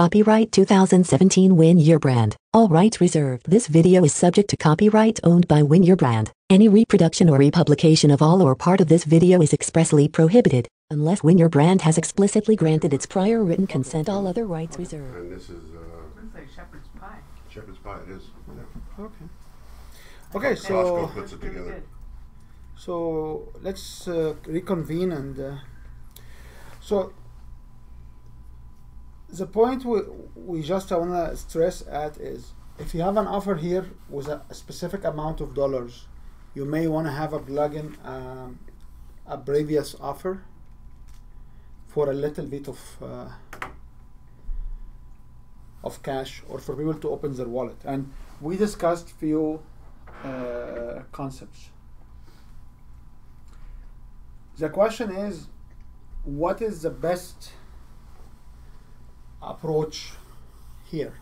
Copyright 2017 Win Your Brand. All rights reserved. This video is subject to copyright owned by Win Your Brand. Any reproduction or republication of all or part of this video is expressly prohibited. Unless Win Your Brand has explicitly granted its prior written consent, all other rights reserved. And this is Looks like shepherd's pie. shepherd's pie. It is. Yeah. Okay. Okay, Costco so puts it Really together. good. so let's reconvene and so the point we just want to stress at is if you have an offer here with a specific amount of dollars, you may want to have a plugin a previous offer for a little bit of cash or for people to open their wallet. And we discussed few concepts. The question is, what is the best approach here?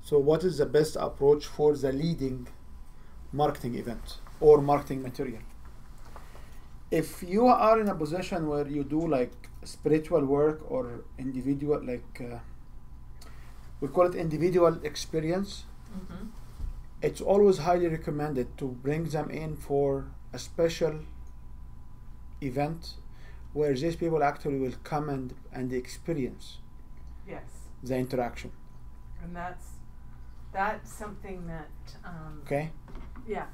So what is the best approach for the leading marketing event or marketing material? If you are in a position where you do like spiritual work or individual, like we call it individual experience, Mm-hmm. it's always highly recommended to bring them in for a special event where these people actually will come and experience Yes, the interaction. and that's something that Okay. yeah.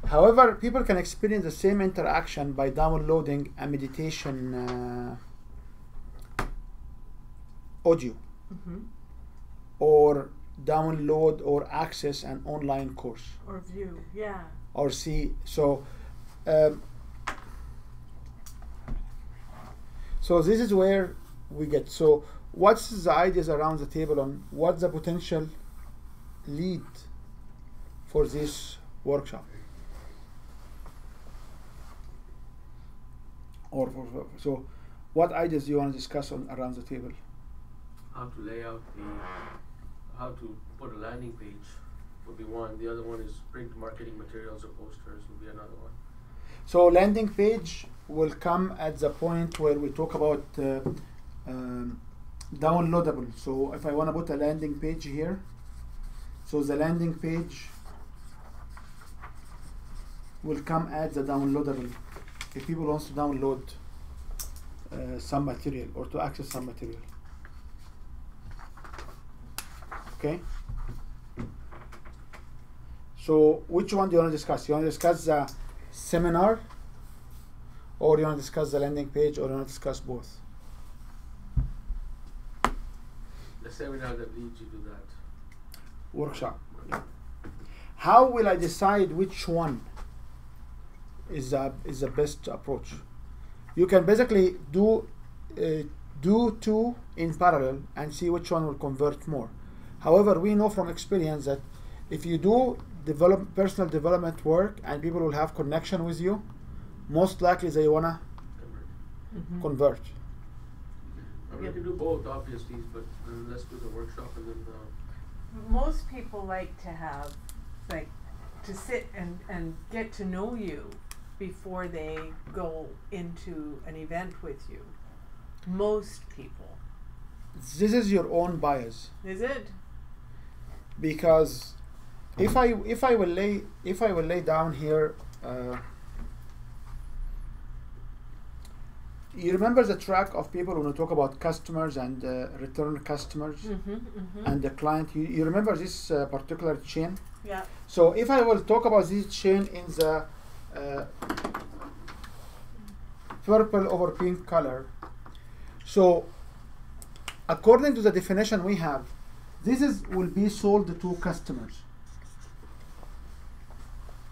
However, people can experience the same interaction by downloading a meditation audio Mm-hmm. or download or access an online course Or view, yeah. or see. So this is where we get. So what's the ideas around the table on what's the potential lead for this workshop? Or so what ideas do you want to discuss on around the table? How to lay out how to put a landing page would be one. The other one is print marketing materials or posters would be another one. So landing page will come at the point where we talk about downloadable. So if I want to put a landing page here, so the landing page will come at the downloadable. If people want to download some material or to access some material. Okay. So which one do you want to discuss? You want to discuss the seminar, or you want to discuss the landing page, or you want to discuss both? The seminar that leads you to that. Workshop. How will I decide which one is the best approach? You can basically do two in parallel and see which one will convert more. However, we know from experience that if you do personal development work and people will have connection with you, most likely they wanna Mm-hmm. convert. We can do both, obviously, but let's do the workshop and then. Most people like to have to sit and get to know you before they go into an event with you. Most people. This is your own bias, Is it? because if I will lay down here, you remember the track of people when we talk about customers and return customers Mm-hmm. Mm-hmm. and the client. You remember this particular chain? Yeah. So if I will talk about this chain in the purple over pink color, so according to the definition we have, this will be sold to customers.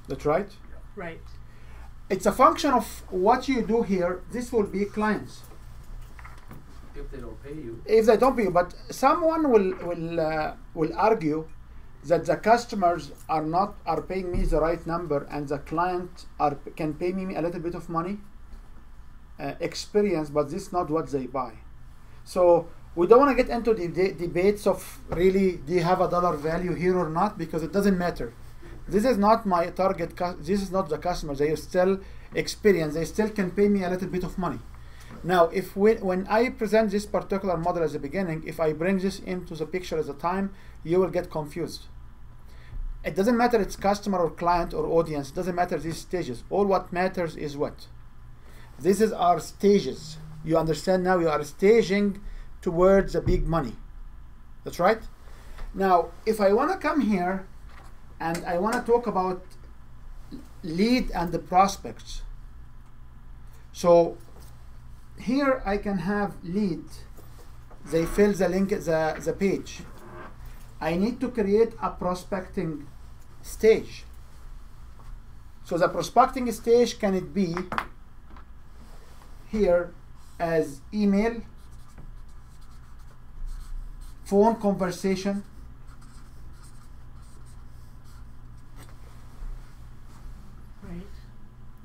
That's right? Right. It's a function of what you do here. This will be clients. If they don't pay you. If they don't pay you, but someone will argue that the customers are paying me the right number and the client can pay me a little bit of money, experience, but this is not what they buy. So we don't want to get into the debates of really do you have a dollar value here or not, because it doesn't matter. This is not my target. This is not the customer. They still experience. They still can pay me a little bit of money. Now, if when I present this particular model as a beginning, if I bring this into the picture as a time, you will get confused. It doesn't matter it's customer or client or audience, it doesn't matter these stages. All what matters is what? This is our stages. You understand now, you are staging towards the big money. That's right? Now, if I want to come here and I want to talk about lead and the prospects. So here I can have lead. They fill the link, the page. I need to create a prospecting stage. So the prospecting stage, can it be here as email, phone conversation, Right.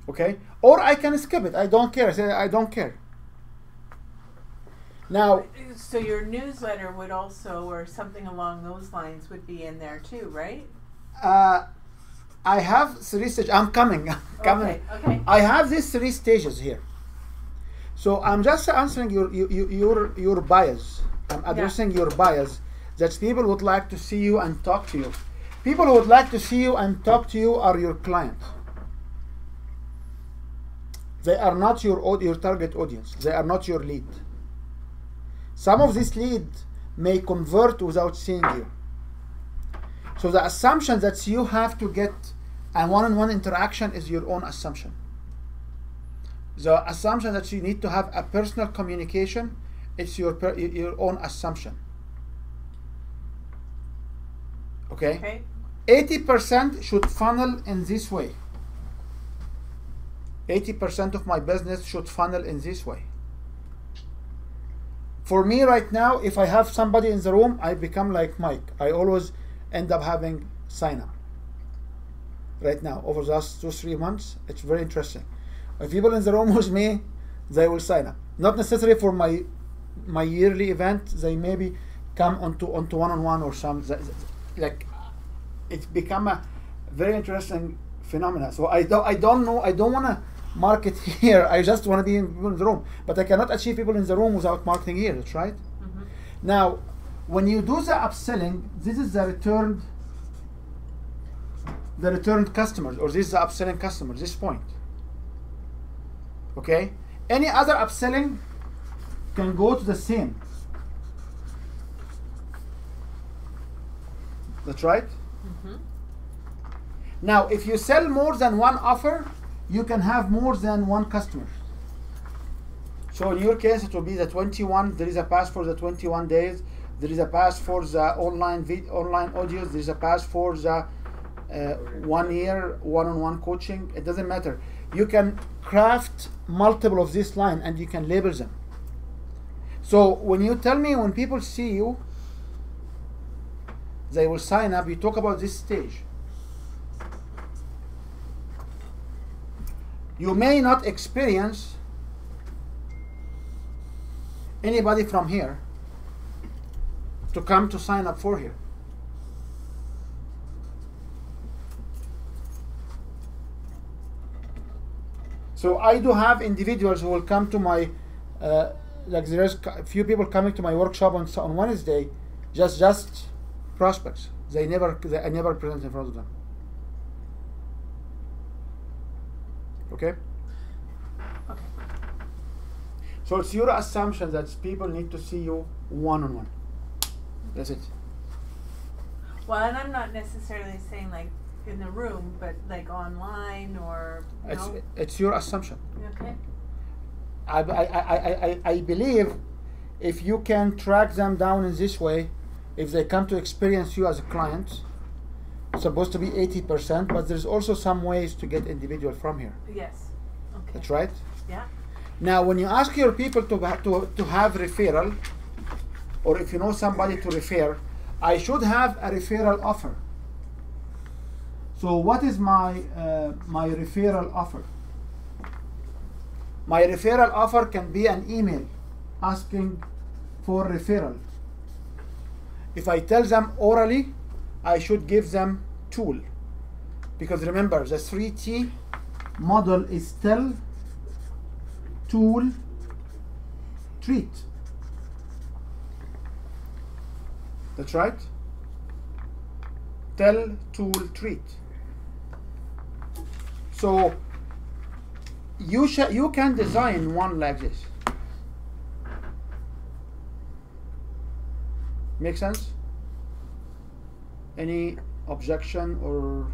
okay? Or I can skip it. I don't care. I say I don't care. Now, So your newsletter would also, or something along those lines, would be in there too, right? I have 3 stages. I'm coming. Okay. Okay. I have these 3 stages here. So I'm just answering your bias. I'm addressing your bias that people would like to see you and talk to you. People who would like to see you and talk to you are your clients. They are not your target audience. They are not your lead. Some of this lead may convert without seeing you. So the assumption that you have to get a one-on-one interaction is your own assumption. The assumption that you need to have a personal communication, it's your own assumption. Okay? Okay. 80% should funnel in this way. 80% of my business should funnel in this way. For me right now, if I have somebody in the room, I become like Mike. I always end up having sign up. Right now, over the last 2-3 months, it's very interesting. If people in the room with me, they will sign up. Not necessarily for my yearly event. They maybe come onto one-on-one or some, like, it's become a very interesting phenomena. So I don't know. I don't want to market here. I just want to be in people in the room. But I cannot achieve people in the room without marketing here. That's right. Mm-hmm. Now, when you do the upselling, this is the returned customers, or this is the upselling customers. This point. Okay. Any other upselling can go to the same. That's right. Mm-hmm. Now, if you sell more than one offer, you can have more than one customer. So in your case, it will be the 21. There is a pass for the 21 days. There is a pass for the online audios. There is a pass for the 1 year one-on-one coaching. It doesn't matter. You can craft multiple of this line and you can label them. So when you tell me, when people see you, they will sign up. You talk about this stage. You may not experience anybody from here to come to sign up for here. So I do have individuals who will come to my, like there's a few people coming to my workshop on Wednesday, just prospects. I never present in front of them. Okay? Okay. So it's your assumption that people need to see you one-on-one. That's it. Well, and I'm not necessarily saying like in the room, but like online or It's your assumption. Okay. I believe if you can track them down in this way, if they come to experience you as a client, it's supposed to be 80%, but there's also some ways to get individual from here. Yes. Okay. That's right. Yeah. Now, when you ask your people to have referral, or if you know somebody to refer, I should have a referral offer. So what is my referral offer? My referral offer can be an email asking for referral. If I tell them orally, I should give them tool. Because remember, the 3T model is tell, tool, treat. That's right. Tell, tool, treat. So you can design one like this. Make sense? Any objection, or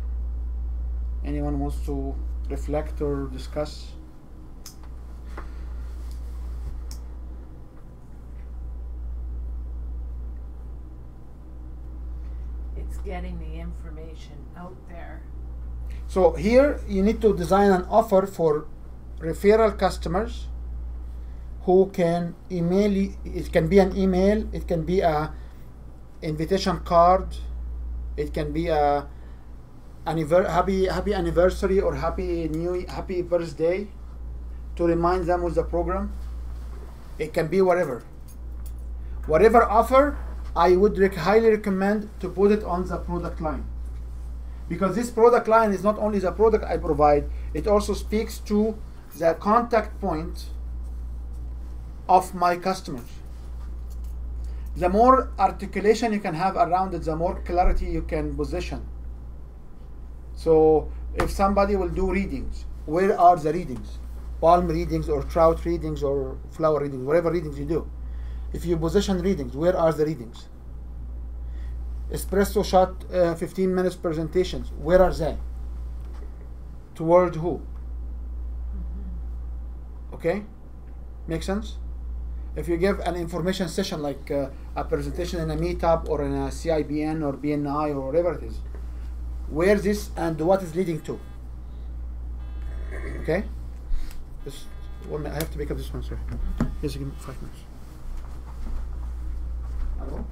anyone wants to reflect or discuss? It's getting the information out there. So here you need to design an offer for referral customers who can email you. It can be an email, it can be a invitation card, it can be a happy anniversary or happy birthday to remind them with the program. It can be whatever offer. I would highly recommend to put it on the product line, because this product line is not only the product I provide, it also speaks to the contact point of my customers. The more articulation you can have around it, the more clarity you can position. So if somebody will do readings, where are the readings? Palm readings or trout readings or flower readings, whatever readings you do. If you position readings, where are the readings? Espresso shot 15 minutes presentations, where are they? Toward who? Okay? Make sense? If you give an information session like a presentation in a meetup or in a CIBN or BNI or whatever it is, where this and what is leading to? Okay? This one, I have to pick up this one, sir. Yes, you give me 5 minutes. Hello?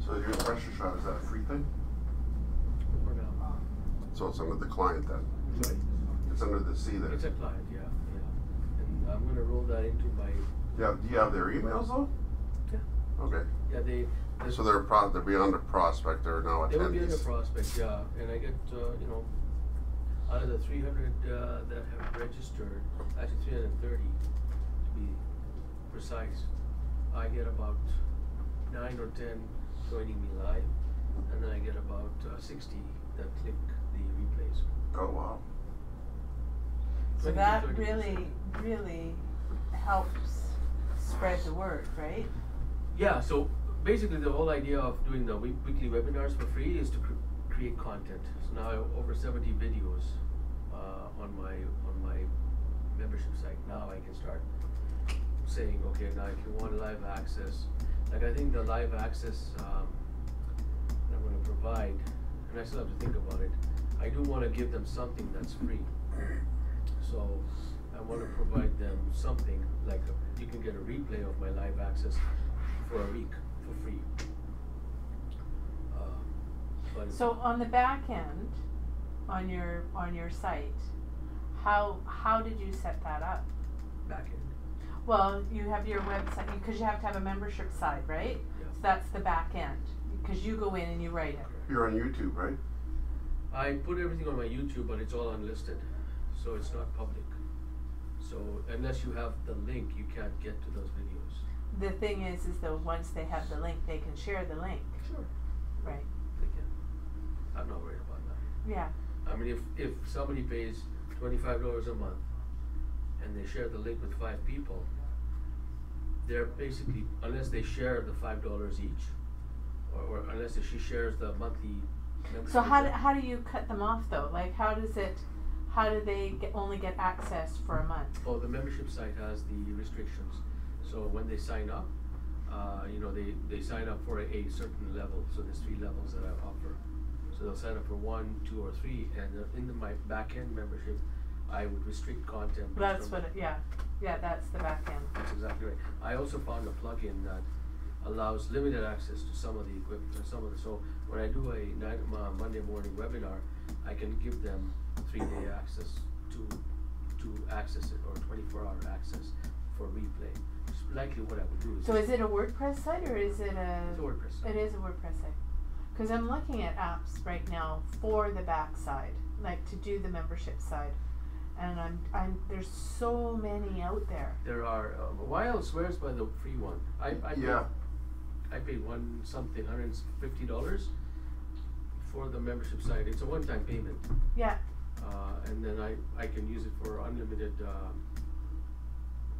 So your pressure shot, is that a free thing? For now. So it's under the client then? Sorry? It's under the C then? It's a client, yeah. And I'm gonna roll that into my, Do you have their emails though? Yeah. Okay. yeah, they. So they're beyond a prospect, they're now attendees. They would be under prospect, yeah, and I get, out of the 300 that have registered, actually 330 to be precise, I get about 9 or 10 joining me live, and then I get about 60 that click the replays. Oh, wow. So 20 to that 30%. really helps spread the word, right? Yeah, so basically the whole idea of doing the weekly webinars for free is to create content. So now I have over 70 videos on my membership site. Now I can start saying, okay, now if you want live access, like I think the live access that I'm going to provide, and I still have to think about it, I do want to give them something that's free. So I want to provide them something like you can get a replay of my live access for a week for free. But So on the back end, on your site, how did you set that up? back end. Well, you have your website because you have to have a membership side, right? Yeah. So that's the back end because you go in and you write it. You're on YouTube, right? I put everything on my YouTube, but it's all unlisted, so it's not public. So unless you have the link, you can't get to those videos. The thing is though once they have the link, they can share the link, Sure. right? They can. I'm not worried about that. Yeah. I mean, if somebody pays $25 a month and they share the link with 5 people, they're basically, unless they share the $5 each, or unless she shares the monthly membership. So how do you cut them off though? Like how do they only get access for a month? Oh, the membership site has the restrictions. So when they sign up, they sign up for a certain level. So there's 3 levels that I offer. So they'll sign up for 1, 2, or 3, and in my back-end membership, I would restrict content. That's that's the back end. That's exactly right. I also found a plugin that allows limited access to some of the equipment and so when I do a Monday morning webinar, I can give them 3-day access to access it, or 24-hour access for replay. Which is likely what I would do. So is it a WordPress site or is it It's a WordPress site. It is a WordPress site. Because I'm looking at apps right now for the back side, like to do the membership side. and there's so many out there. There are. YL swears by the free one. I Yeah. paid $150 for the membership site. It's a one-time payment, Yeah, and then I can use it for unlimited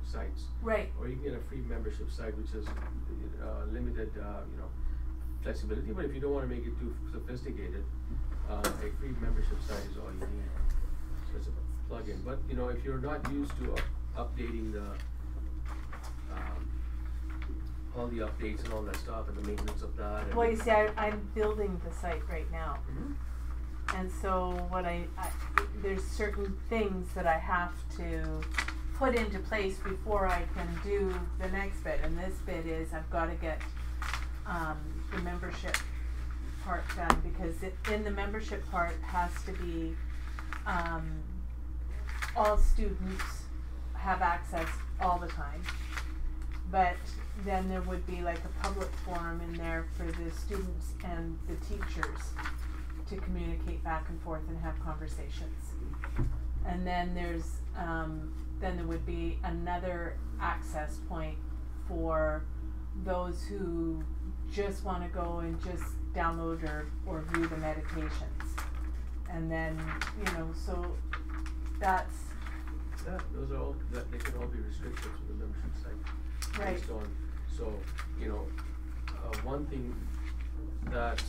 sites. right. Or you can get a free membership site which has limited, flexibility. But if you don't want to make it too sophisticated, a free membership site is all you need. So it's a plug-in. But if you're not used to updating the all the updates and all that stuff and the maintenance of that. And Well, you see, I'm building the site right now. Mhm. And so what there's certain things that I have to put into place before I can do the next bit. And this bit is I've got to get the membership part done, because in the membership part has to be all students have access all the time. But then there would be like a public forum in there for the students and the teachers to communicate back and forth and have conversations. And then there would be another access point for those who just want to go and just download or view the meditations. And then, so that's Yeah, those are all they can all be restricted to the membership site. right. Based on, one thing that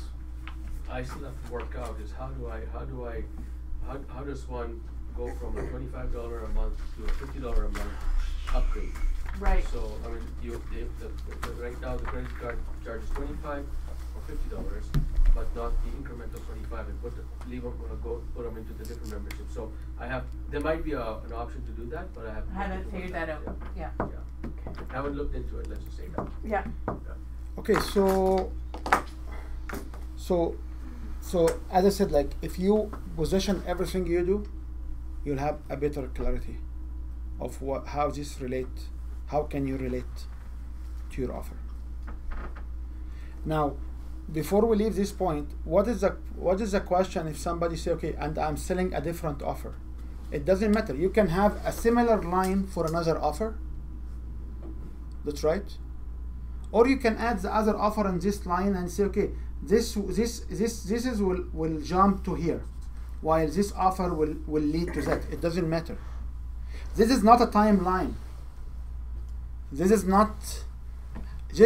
I still have to work out is how does one go from a $25 a month to a $50 a month upgrade? Right. So right now the credit card charges $25 or $50, but not the incremental 25, and put them into the different membership. So there might be an option to do that, but I haven't Figured that out. Yeah. I haven't looked into it. Let's just say that. Yeah. Okay, so as I said, like if you position everything you do, you'll have a better clarity of how can you relate to your offer. Now, before we leave this point, what is the question if somebody say, okay, and I'm selling a different offer? It doesn't matter. You can have a similar line for another offer. That's right. Or you can add the other offer on this line and say, okay, this will jump to here, while this offer will lead to that. It doesn't matter. This is not a timeline. This is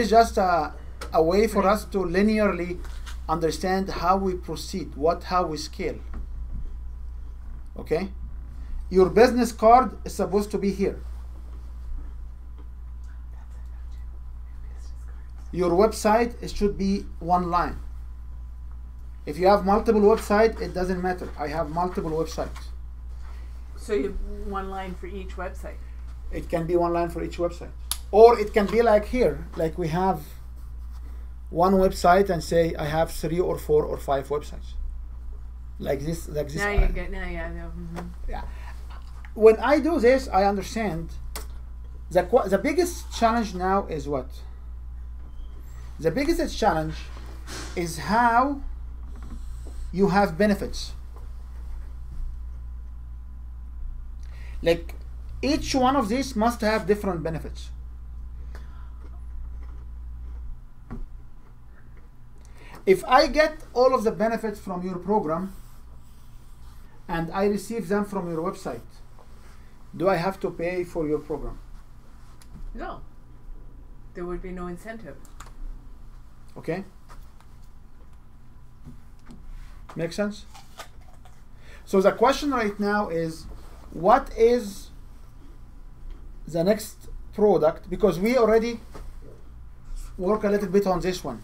just a way for us to linearly understand how we proceed, how we scale. Okay? Your business card is supposed to be here. Your website, it should be one line. If you have multiple websites, it doesn't matter. I have multiple websites. So you have one line for each website. It can be one line for each website. Or it can be like here, like we have one website and say I have 3 or 4 or 5 websites. Like this. Yeah. Mm-hmm. Yeah. When I do this, I understand the biggest challenge now is what? The biggest challenge is how you have benefits. Like each one of these must have different benefits. If I get all of the benefits from your program and I receive them from your website, do I have to pay for your program? No. There would be no incentive. Okay? Make sense? So the question right now is, what is the next product? Because we already work a little bit on this one.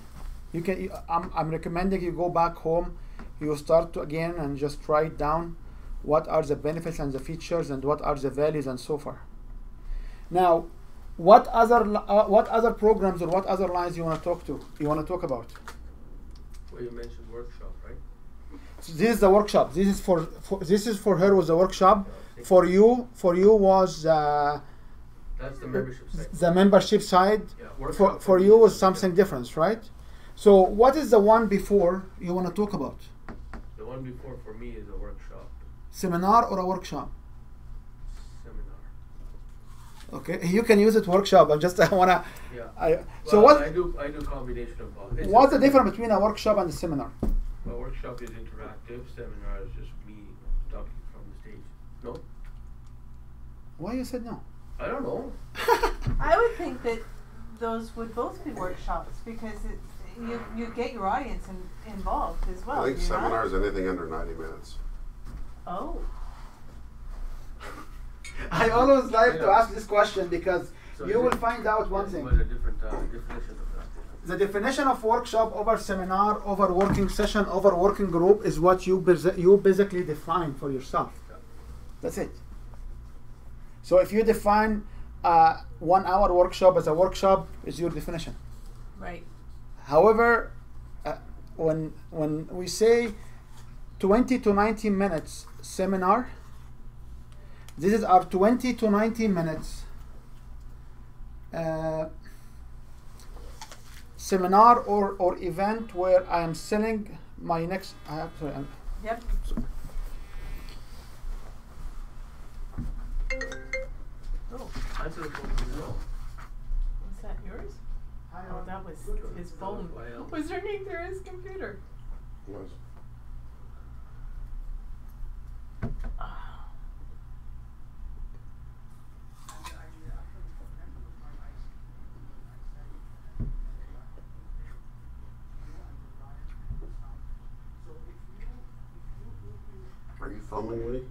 I'm recommending you go back home, you start again and just write down what are the benefits and the features and what are the values and so forth. Now, what other programs or what other lines you want to talk about? Well, you mentioned workshop, right? So this is the workshop. This is for her was the workshop. For you was that's the membership site. The membership side. Yeah, for you was something different, right? So what is the one before you want to talk about? The one before for me is a workshop. Seminar or a workshop? Okay, you can use it workshop. I wanna. Yeah. So Well, what? I do combination of both. What's the difference between a workshop and a seminar? A workshop is interactive. Seminar is just me talking from the stage. No, Why you said no? I don't know. I would think that those would both be workshops because you get your audience involved as well. I think do you not? seminar is anything under 90 minutes. Oh. I always like to Yeah. ask this question because So you is will it- find out one But thing. a different definition of that. The definition of workshop over seminar, over working session, over working group is what you basically define for yourself. Yeah. That's it. So if you define a 1 hour workshop as a workshop, is your definition. Right. However, when we say 20 to 90 minutes seminar, this is our 20 to 90 minutes seminar or event where I am selling my next. Yep. Oh, Answer the phone. No. was that yours? Oh, that was his phone. Was running through his computer. Was. Are you filming me?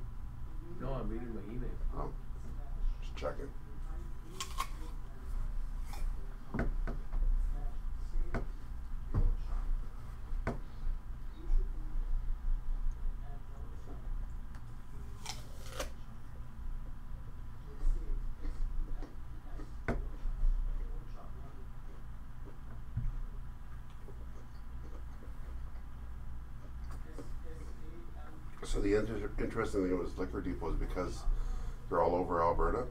No, I'm reading my email. Oh, just checking. So the interesting thing was Liquor Depot is because they're all over Alberta.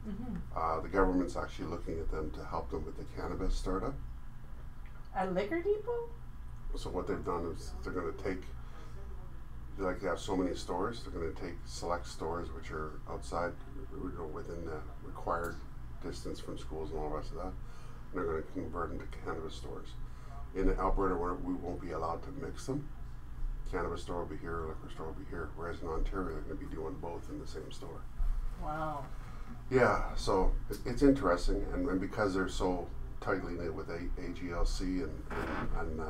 Mm-hmm. The government's actually looking at them to help them with the cannabis startup. A liquor depot? So what they've done is they're going to take, they have so many stores, they're going to take select stores which are outside, within the required distance from schools and all the rest of that, and they're going to convert them to cannabis stores. In Alberta, where we won't be allowed to mix them, cannabis store will be here, liquor store will be here, whereas in Ontario, they're going to be doing both in the same store. Wow. Yeah, so it's interesting, and because they're so tightly knit with AGLC and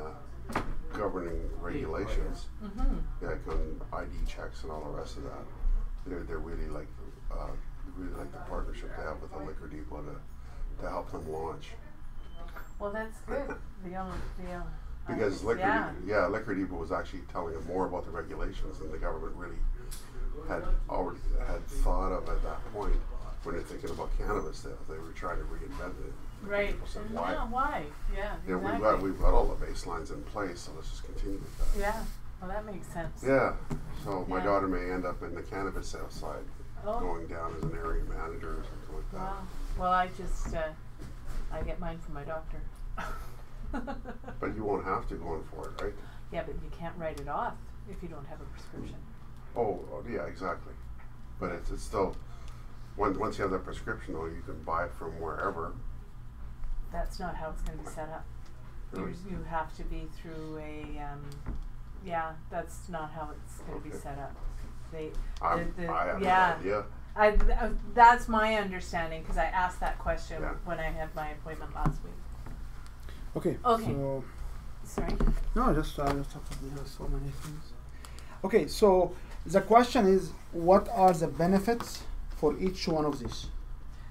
governing regulations, Mm-hmm. like on ID checks and all the rest of that, they're really like the partnership they have with the Liquor Depot to help them launch. Well, that's good. Because yeah. Liquor Depot was actually telling them more about the regulations than the government really had thought of at that point when they're thinking about cannabis sales. They were trying to reinvent it. Right. People said, And why? yeah, why? Yeah, Yeah, exactly. we've got all the baselines in place, so let's just continue with that. Yeah. Well, that makes sense. Yeah. So my Yeah. daughter may end up in the cannabis sales side, Oh. going down as an area manager or something like that. Wow. Well, I just I get mine from my doctor. But you won't have to go in for it, right? Yeah, but you can't write it off if you don't have a prescription. Oh, yeah, exactly. But it's still, once you have that prescription, though, you can buy it from wherever. That's not how it's going to be set up. Really? You have to be through a yeah. That's not how it's going to be Okay. set up. I have yeah. no idea. That's my understanding because I asked that question Yeah. when I had my appointment last week. Okay. Okay. So Sorry. no, just there's so many things. Okay, so the question is, what are the benefits for each one of these?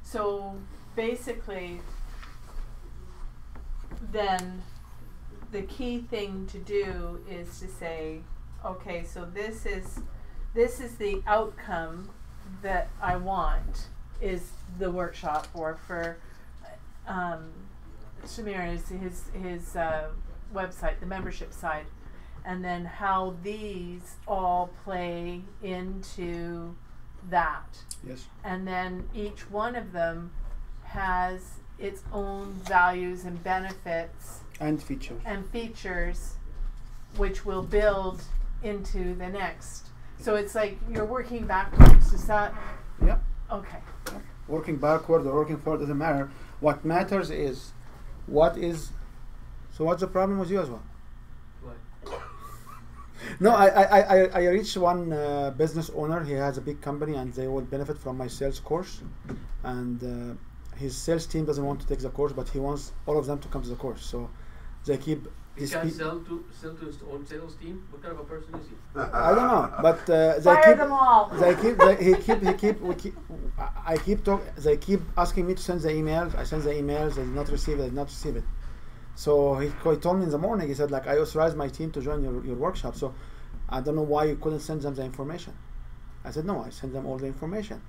So basically, then the key thing to do is to say, okay, so this is the outcome that I want is the workshop, or for Shamir is his website, the membership side, and then how these all play into that. Yes. And then each one of them has its own values and benefits And features. and features which will build into the next. So it's like you're working backwards. Is that Yeah. okay? working backward or working forward doesn't matter. What matters is what is. So what's the problem with you as well? What? No, I reached one business owner. He has a big company and they will benefit from my sales course. And his sales team doesn't want to take the course, but he wants all of them to come to the course. So they keep. He can't sell to his own sales team. What kind of a person is he? I don't know, but they Fire keep. them all. They keep asking me to send the emails. I send the emails. They did not receive it. They did not receive it. So he told me in the morning. He said, like, I authorized my team to join your workshop. So I don't know why you couldn't send them the information. I said, no, I sent them all the information.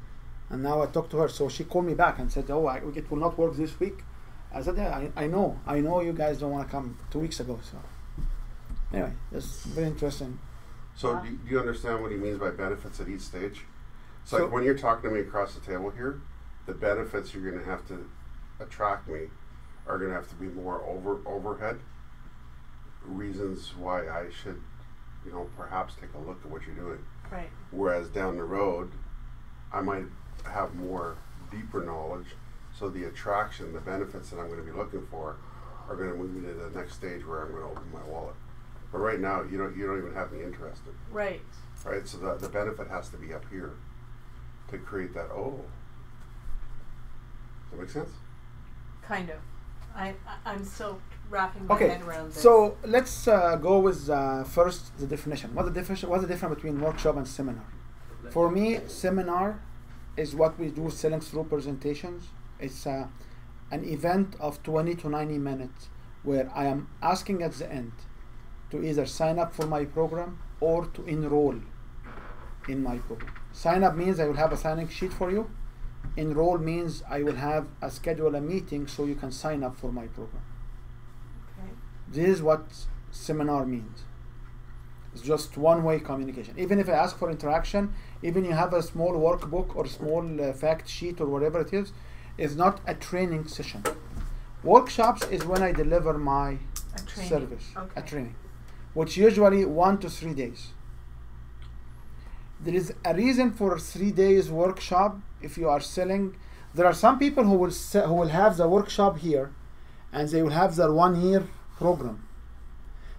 And now I talked to her. So she called me back and said, oh, it will not work this week. I said, yeah, I know you guys don't want to come 2 weeks ago. So anyway, it's very interesting. So do you understand what he means by benefits at each stage? It's So- like when you're talking to me across the table here, the benefits you're going to have to attract me are going to have to be more overhead reasons why I should, perhaps take a look at what you're doing. Right. Whereas down the road, I might have more deeper knowledge. So the attraction, the benefits that I'm going to be looking for are going to move me to the next stage where I'm going to open my wallet. But right now, you don't even have me interested. Right. Right? So the benefit has to be up here to create that, Does that make sense? Kind of. I'm still wrapping my Okay, head around this. so let's go with first the definition. What's the difference between workshop and seminar? For me, seminar is what we do selling through presentations. It's an event of 20 to 90 minutes where I am asking at the end to either sign up for my program or to enroll in my program. Sign up means I will have a signing sheet for you. Enroll means I will have schedule a meeting so you can sign up for my program. Okay. This is what seminar means. It's just one-way communication. Even if I ask for interaction, even you have a small workbook or small fact sheet or whatever it is, it's not a training session. Workshops is when I deliver my A training. service, a Okay. training, which usually 1 to 3 days. There is a reason for 3 days workshop. If you are selling, there are some people who will have the workshop here, and they will have their 1 year program.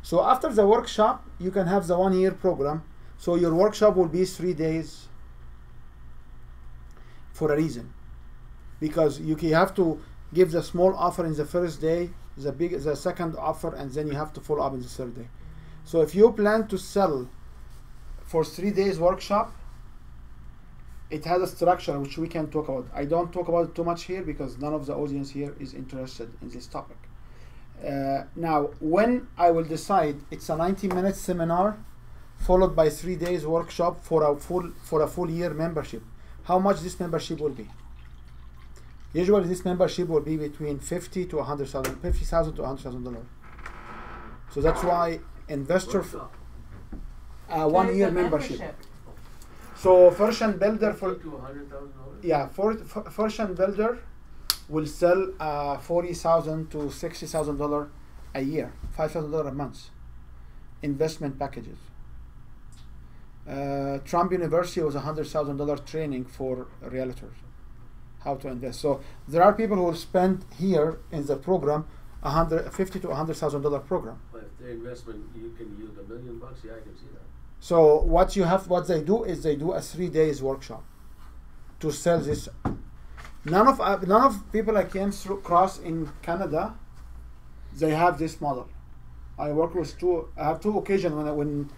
So after the workshop, you can have the 1 year program. So your workshop will be 3 days for a reason, because you have to give the small offer in the first day, the second offer, and then you have to follow up in the third day. So if you plan to sell for 3 days workshop, it has a structure which we can talk about. I don't talk about it too much here because none of the audience here is interested in this topic. Now, when I will decide it's a 90-minute seminar followed by 3 days workshop for a full year membership, how much this membership will be? Usually, this membership will be between $50,000 to $100,000. So that's why investor Workshop. 1 year The membership. So Fortune Builder $50,000 to $100,000. Yeah, Fortune Builder will sell $40,000 to $60,000 a year, $5,000 a month. Investment packages. Trump University was $100,000 training for realtors, how to invest. So there are people who will spend here in the program $50,000 to $100,000 program. But if their investment you can yield $1 million, yeah, I can see that. So what they do is they do a 3 days workshop to sell this. None of people I came across in Canada, they have this model. I work with I have two occasions when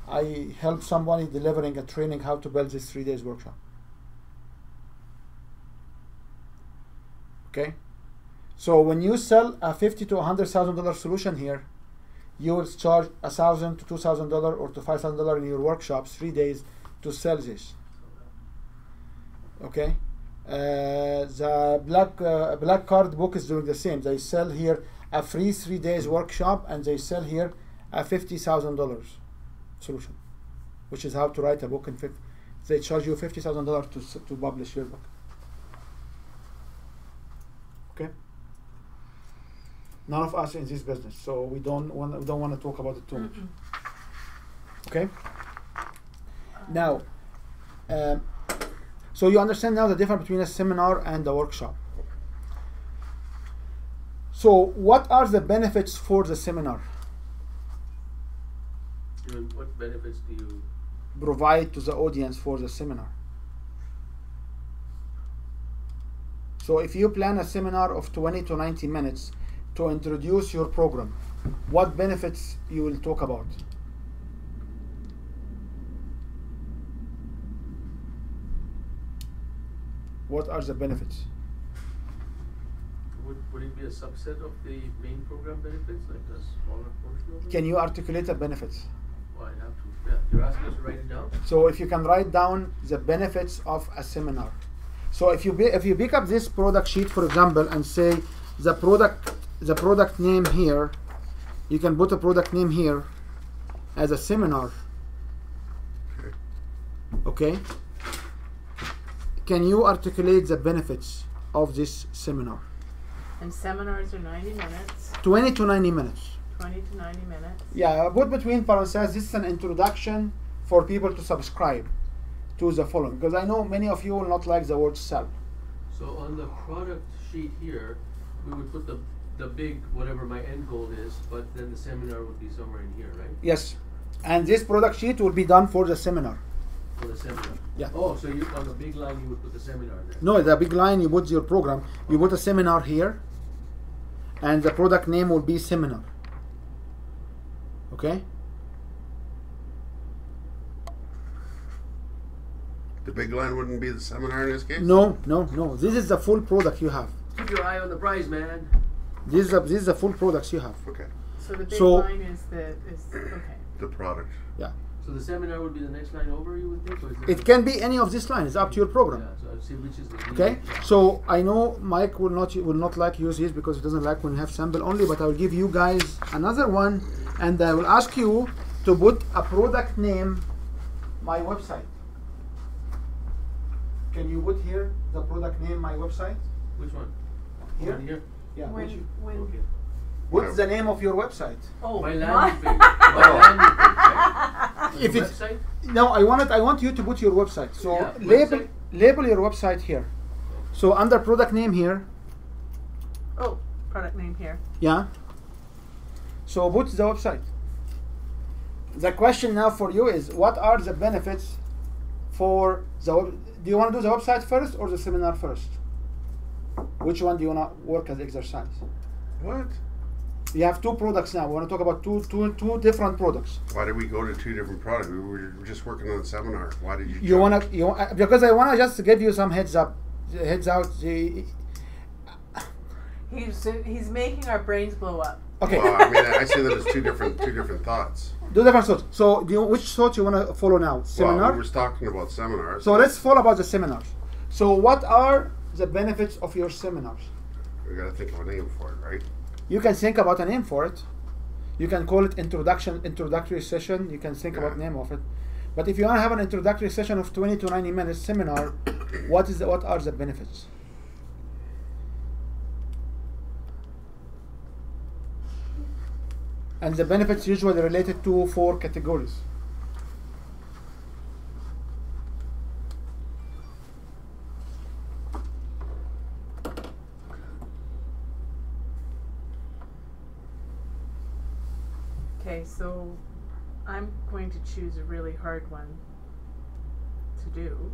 I help somebody delivering a training how to build this 3 days workshop. Okay, so when you sell a $50,000 to $100,000 solution here, you will charge $1,000 to $2,000 or to $5,000 in your workshop 3 days to sell this. Okay, the Black Card book is doing the same. They sell here a free 3 days workshop, and they sell here a $50,000 solution, which is how to write a book in they charge you $50,000 to publish your book. Okay. None of us in this business, so we don't want to talk about it too much. Okay. Now, So you understand now the difference between a seminar and a workshop. So what are the benefits for the seminar? What benefits do you Provide to the audience for the seminar? So if you plan a seminar of 20 to 90 minutes to introduce your program, what benefits you will talk about? What are the benefits? would it be a subset of the main program benefits, like a smaller portion of it? Can you articulate the benefits? Well, I'd have to. Yeah, you're asking us to write it down. So if you can write down the benefits of a seminar. So if you pick up this product sheet, for example, and say the product name here, you can put a product name here as a seminar. Okay. Can you articulate the benefits of this seminar? And seminars are 90 minutes. 20 to 90 minutes. 20 to 90 minutes. Yeah, put between parentheses, this is an introduction for people to subscribe to the following, because I know many of you will not like the word sell. So on the product sheet here, we would put the big, whatever my end goal is, but then the seminar would be somewhere in here, right? Yes. And this product sheet will be done for the seminar. For the seminar. Yeah. Oh, so you on the big line you would put the seminar there. No, the big line, you put your program, you put a seminar here, and the product name will be seminar. Okay? The big line wouldn't be the seminar in this case? No, no, no. This is the full product you have. Keep your eye on the prize, man. This is the full products you have. Okay. So the big So- line is okay. The product. Yeah. So the seminar would be the next line over, you would think? Or is there It can be any of this line. It's up to your program. Yeah, so I'll see which is the Okay. So I know Mike will not like use this because he doesn't like when you have sample only. But I will give you guys another one, and I will ask you to put a product name, my website. Can you put here the product name, my website? Which one? Here? One here? Yeah. When Okay. What's the name of your website? oh My my- landing page. My landing page, right? If The it's website? no, I want you to put your website. So Yeah, label website. label your website here. So under product name here, oh product name here. yeah. So put the website. The question now for you is, what are the benefits for the do you want to do the website first or the seminar first? Which one do you want to work as exercise? What? You have two products now. We want to talk about two different products. Why did we go to two different products? We were just working on a seminar. Why did you? You want to because I want to just give you some heads out. He's making our brains blow up. Okay. Well, I mean, I see that as two different thoughts. Do different thoughts. So, which thought you want to follow now? Seminar. Well, we were talking about seminars. So let's follow about the seminars. So, what are the benefits of your seminars? We got to think of a name for it, right? You can think about a name for it. You can call it introductory session. You can think about name of it. But if you want to have an introductory session of 20 to 90 minutes seminar, what are the benefits? And the benefits usually related to 4 categories. Okay, so I'm going to choose a really hard one to do.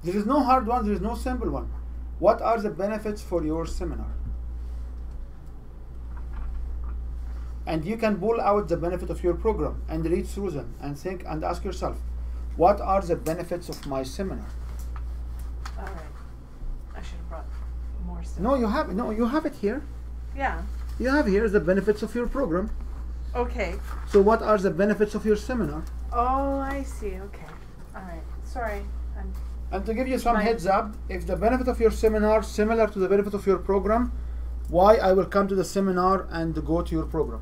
There is no hard one, there is no simple one. What are the benefits for your seminar? And you can pull out the benefit of your program and read through them and think and ask yourself, what are the benefits of my seminar? All right. I should have brought more stuff. No, you have it here. Yeah. You have here the benefits of your program. Okay. So what are the benefits of your seminar? Oh, I see. Okay. All right. Sorry. And to give you some Right. heads up, if the benefit of your seminar is similar to the benefit of your program, why I will come to the seminar and go to your program?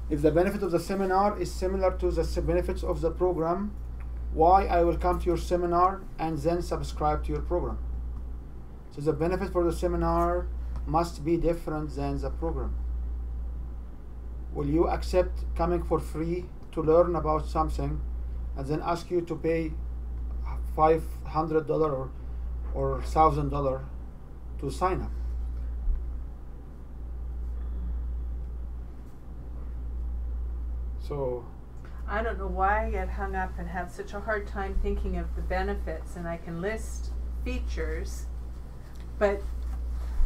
If the benefit of the seminar is similar to the benefits of the program, why I will come to your seminar and then subscribe to your program? So the benefit for the seminar must be different than the program. Will you accept coming for free to learn about something and then ask you to pay $500 or $1,000 to sign up. So I don't know why I get hung up and have such a hard time thinking of the benefits, and I can list features, but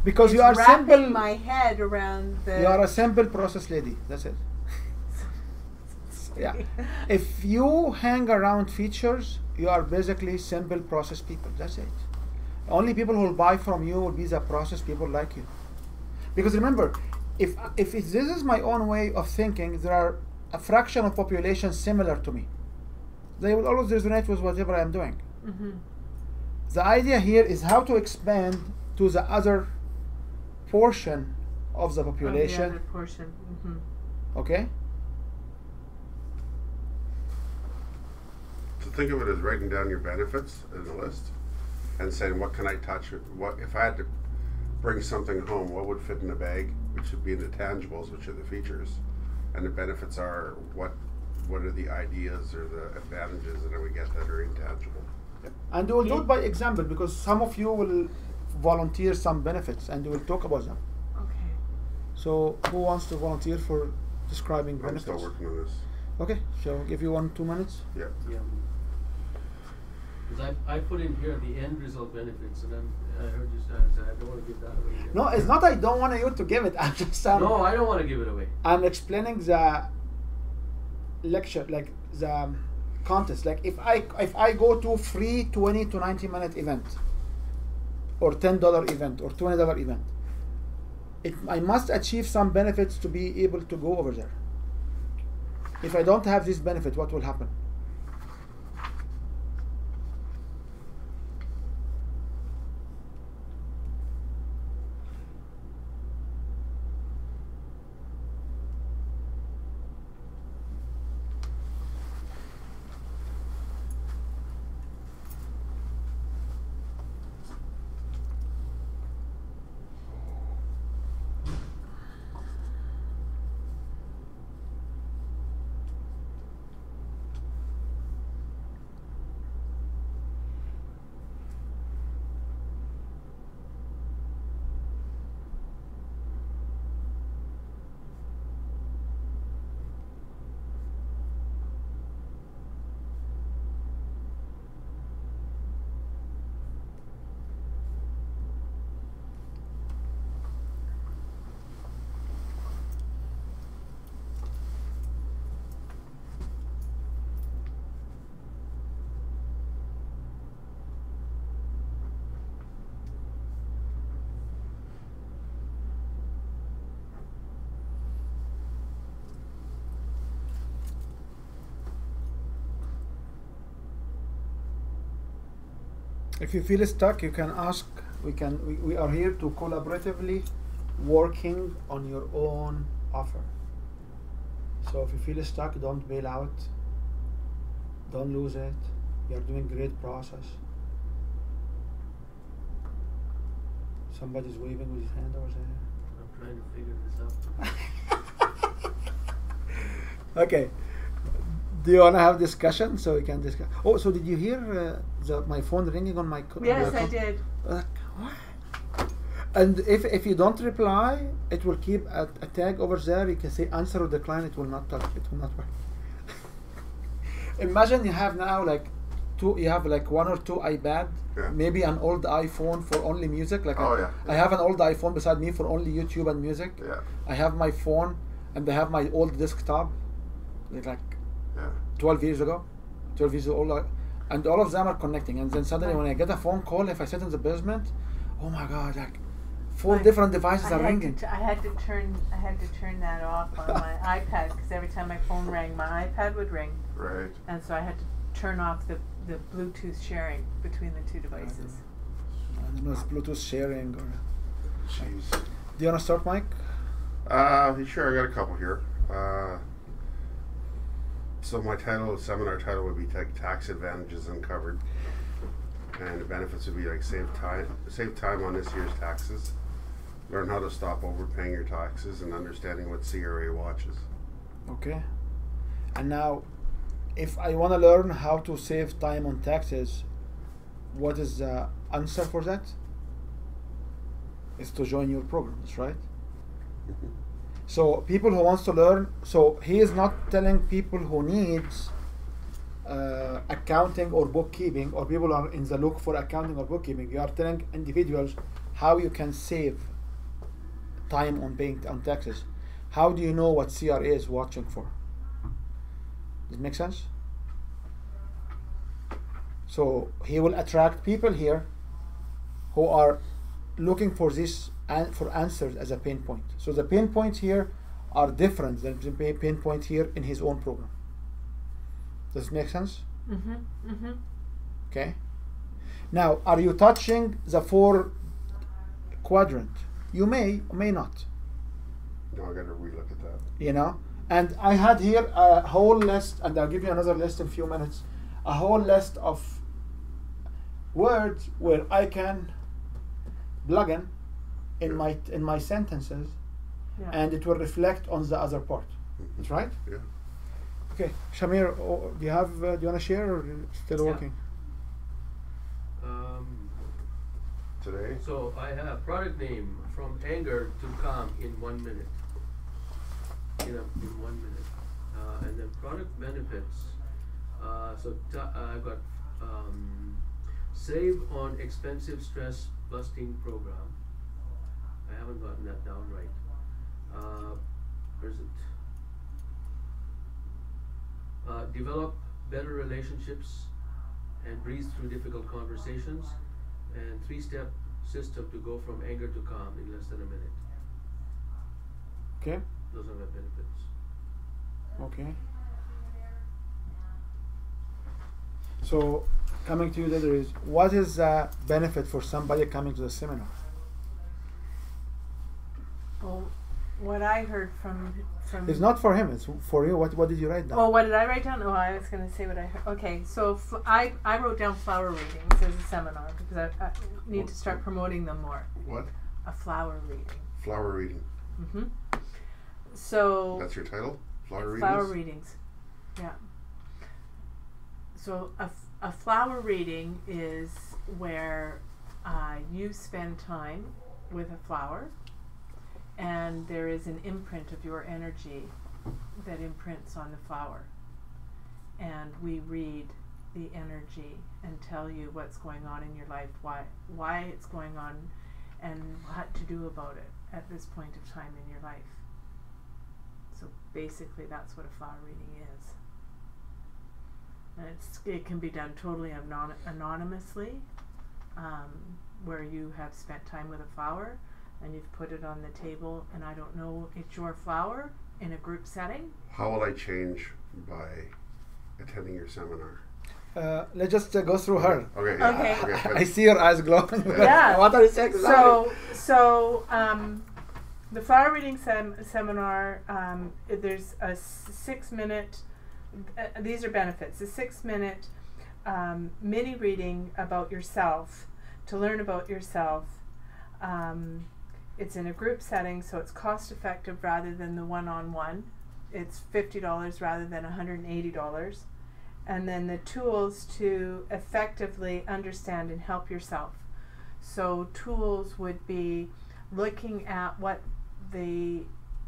because it's you are wrapping simple, my head around the. you are a simple process lady. That's it. Yeah. If you hang around features, you are basically simple process people. That's it. Only people who will buy from you will be the process people like you. Because remember, if this is my own way of thinking, there are a fraction of population similar to me. They will always resonate with whatever I'm doing. Mm-hmm. The idea here is how to expand to the other portion of the population. Of the other portion. Mm-hmm. Okay? So think of it as writing down your benefits in a list and saying, what can I touch? What if I had to bring something home, what would fit in a bag, which would be the tangibles, which are the features, and the benefits are what are the ideas or the advantages that we get that are intangible. And we will do it by example, because some of you will volunteer some benefits and we will talk about them. Okay. So who wants to volunteer for describing I'm benefits? still working on this. Okay, so I'll give you 1-2 minutes. Yeah. Yeah. Because I put in here the end result benefits, and then I heard you say I don't want to give that away yet. No, it's not I don't want you to give it. I'm just No, I don't want to give it away. I'm explaining the lecture, like the contest. Like if I go to free 20 to 90 minute event, or $10 event, or $20 event, I must achieve some benefits to be able to go over there. If I don't have this benefit, what will happen? If you feel stuck, you can ask. We are here to collaboratively working on your own offer. So if you feel stuck, don't bail out. Don't lose it. You are doing great process. Somebody's waving with his hand over there. I'm trying to figure this out. Okay. Do you want to have discussion so we can discuss? Oh, so did you hear my phone ringing on my? Yes, I did. What? And if you don't reply, it will keep a tag over there. You can say answer or decline. It will not touch. It will not work. Imagine you have now like you have like 1 or 2 iPad, Yeah. maybe an old iPhone for only music. Like Oh, yeah. I have an old iPhone beside me for only YouTube and music. Yeah. I have my phone and I have my old desktop, like Yeah. 12 years ago, 12 years old, and all of them are connecting. And then suddenly, when I get a phone call, if I sit in the basement, oh my God, like 4 different devices are ringing. I had to turn that off on my iPad, because every time my phone rang, my iPad would ring, Right. and so I had to turn off the Bluetooth sharing between the 2 devices. I don't know, it's Bluetooth sharing or. Jeez. Do you want to start, Mike? Sure. I got a couple here. So my seminar title would be Tax Advantages Uncovered, and the benefits would be like save time on this year's taxes, learn how to stop overpaying your taxes, and understanding what CRA watches. Okay. And now, if I want to learn how to save time on taxes, what is the answer for that? Is to join your programs, right? So people who wants to learn, so he is not telling people who needs accounting or bookkeeping, or people are in the look for accounting or bookkeeping. You are telling individuals how you can save time on paying on taxes. How do you know what CRA is watching for? Does it make sense? So he will attract people here who are looking for this for answers as a pain point. So the pain points here are different than the pain point here in his own program. Does it make sense? Mm-hmm. Mm-hmm. Okay. Now, are you touching the 4 quadrant? You may or may not. No, I got to relook at that. You know, and I had here a whole list, and I'll give you another list in a few minutes. A whole list of words where I can plug in my sentences, Yeah. and it will reflect on the other part. That's right. Yeah. Okay, Shamir, do you want to share, or still Yeah. working? Today? So I have product name from anger to calm in 1 minute. In 1 minute. And then product benefits. I got save on expensive stress busting program. I haven't gotten that down right. Where is it? Develop better relationships and breeze through difficult conversations, and 3-step system to go from anger to calm in less than a minute. Okay. Those are my benefits. Okay. So, coming to you, there is, what is the benefit for somebody coming to the seminar? Well, what I heard from It's not for him, it's for you. What did you write down? Oh, what did I write down? Oh, I was going to say what I heard. Okay, so I wrote down flower readings as a seminar because I need to start promoting them more. What? A flower reading. Flower reading. Mm-hmm. So That's your title? Flower readings? flower readings. Yeah. So a flower reading is where you spend time with a flower, and there is an imprint of your energy that imprints on the flower. And we read the energy and tell you what's going on in your life, why it's going on, and what to do about it at this point of time in your life. So basically that's what a flower reading is. And it can be done totally anonymously, where you have spent time with a flower and you've put it on the table, and I don't know, it's your flower in a group setting. How will I change by attending your seminar? Let's just go through her. Okay. Yeah, Okay. I see your eyes glowing. Yeah. What are you saying? So the flower reading seminar, there's a 6-minute, these are benefits, a 6-minute mini reading about yourself, to learn about yourself. It's in a group setting, so it's cost effective rather than the one-on-one. It's $50 rather than $180. And then the tools to effectively understand and help yourself. So tools would be looking at what the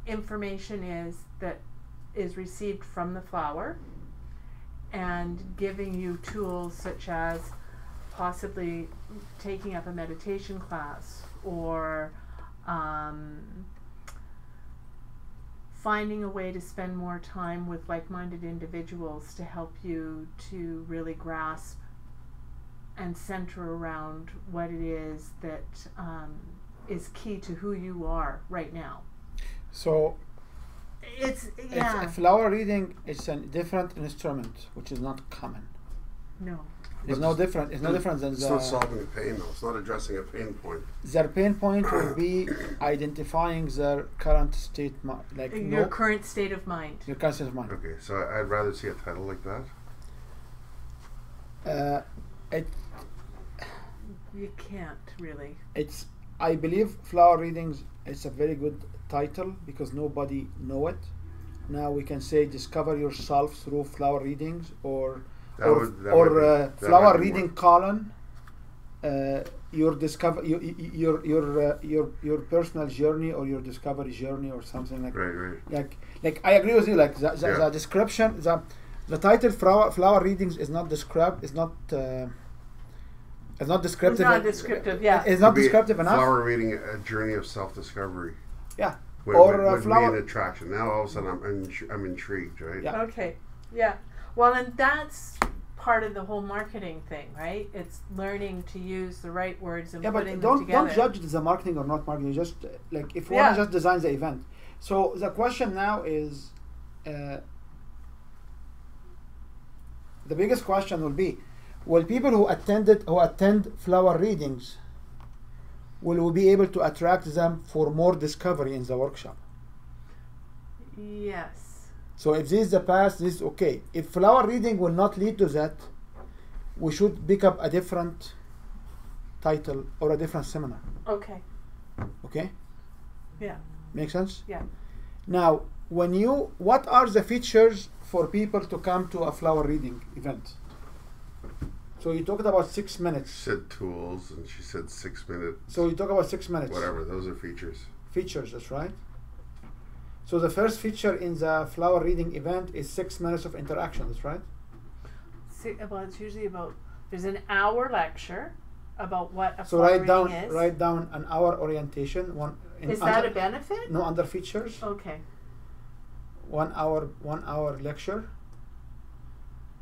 information is that is received from the flower, and giving you tools such as possibly taking up a meditation class, or finding a way to spend more time with like-minded individuals to help you to really grasp and center around what it is that is key to who you are right now. So It's a flower reading is a different instrument, which is not common. No. It's no different. It's no different than It's not solving a pain, though. It's not addressing a pain point. their pain point will be identifying their current state, Your current state of mind. your current state of mind. Okay, so I'd rather see a title like that. You can't really. It's, I believe, flower readings. It's a very good title because nobody know it. Now we can say discover yourself through flower readings, or That would be flower more- reading column, your your personal journey or your discovery journey or something like Right. like I agree with you. Like the Yeah. description, the title flower readings is not described. Is not. It's not descriptive. It's not descriptive, yeah. It's not Could be descriptive enough. Flower reading, a journey of self-discovery. Yeah. Would, Or would, would flower. be an attraction. Now all of a sudden I'm intrigued, right? Yeah. Okay. Yeah. Well, and that's part of the whole marketing thing, right? It's learning to use the right words and Yeah, putting but them together. don't judge it as a marketing or not marketing. Just like if you Yeah. want to just design the event. So the question now is, the biggest question will be, will people who attend flower readings, will we be able to attract them for more discovery in the workshop? Yes. So if this is the past, this is okay. If flower reading will not lead to that, we should pick up a different title or a different seminar. Okay. Okay? Yeah. Make sense? Yeah. Now, what are the features for people to come to a flower reading event? So you talked about 6 She minutes. said tools, and she said 6 minute. So you talk about 6 minutes. Whatever. Those are features. Features, that's right. So the first feature in the flower reading event is 6 minutes of interaction, that's right? Well, it's usually there's an hour lecture about what a So flower write reading down an hour orientation. is that a benefit? No, under features. Okay. 1 hour lecture.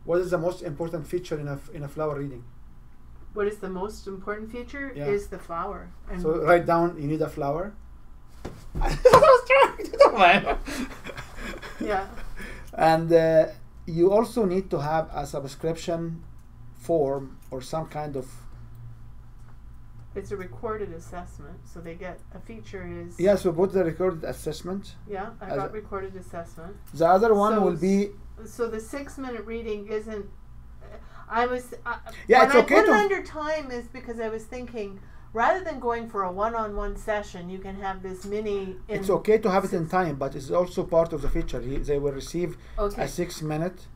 What is the most important feature in a flower reading? What is the most important feature? Yeah. Is the flower. And So write down, you need a flower. yeah. And you also need to have a subscription form or some kind of. It's a recorded assessment, so they get a feature is. Yeah, so put the recorded assessment. Yeah, I As got a- recorded assessment. The other one So will be. So the 6 minute reading isn't. I was. Yeah, when it's I okay put it to- under time is because I was thinking, rather than going for a one-on-one session, you can have this mini. It's okay to have it in time, but it's also part of the feature. They will receive Okay. a 6 minute.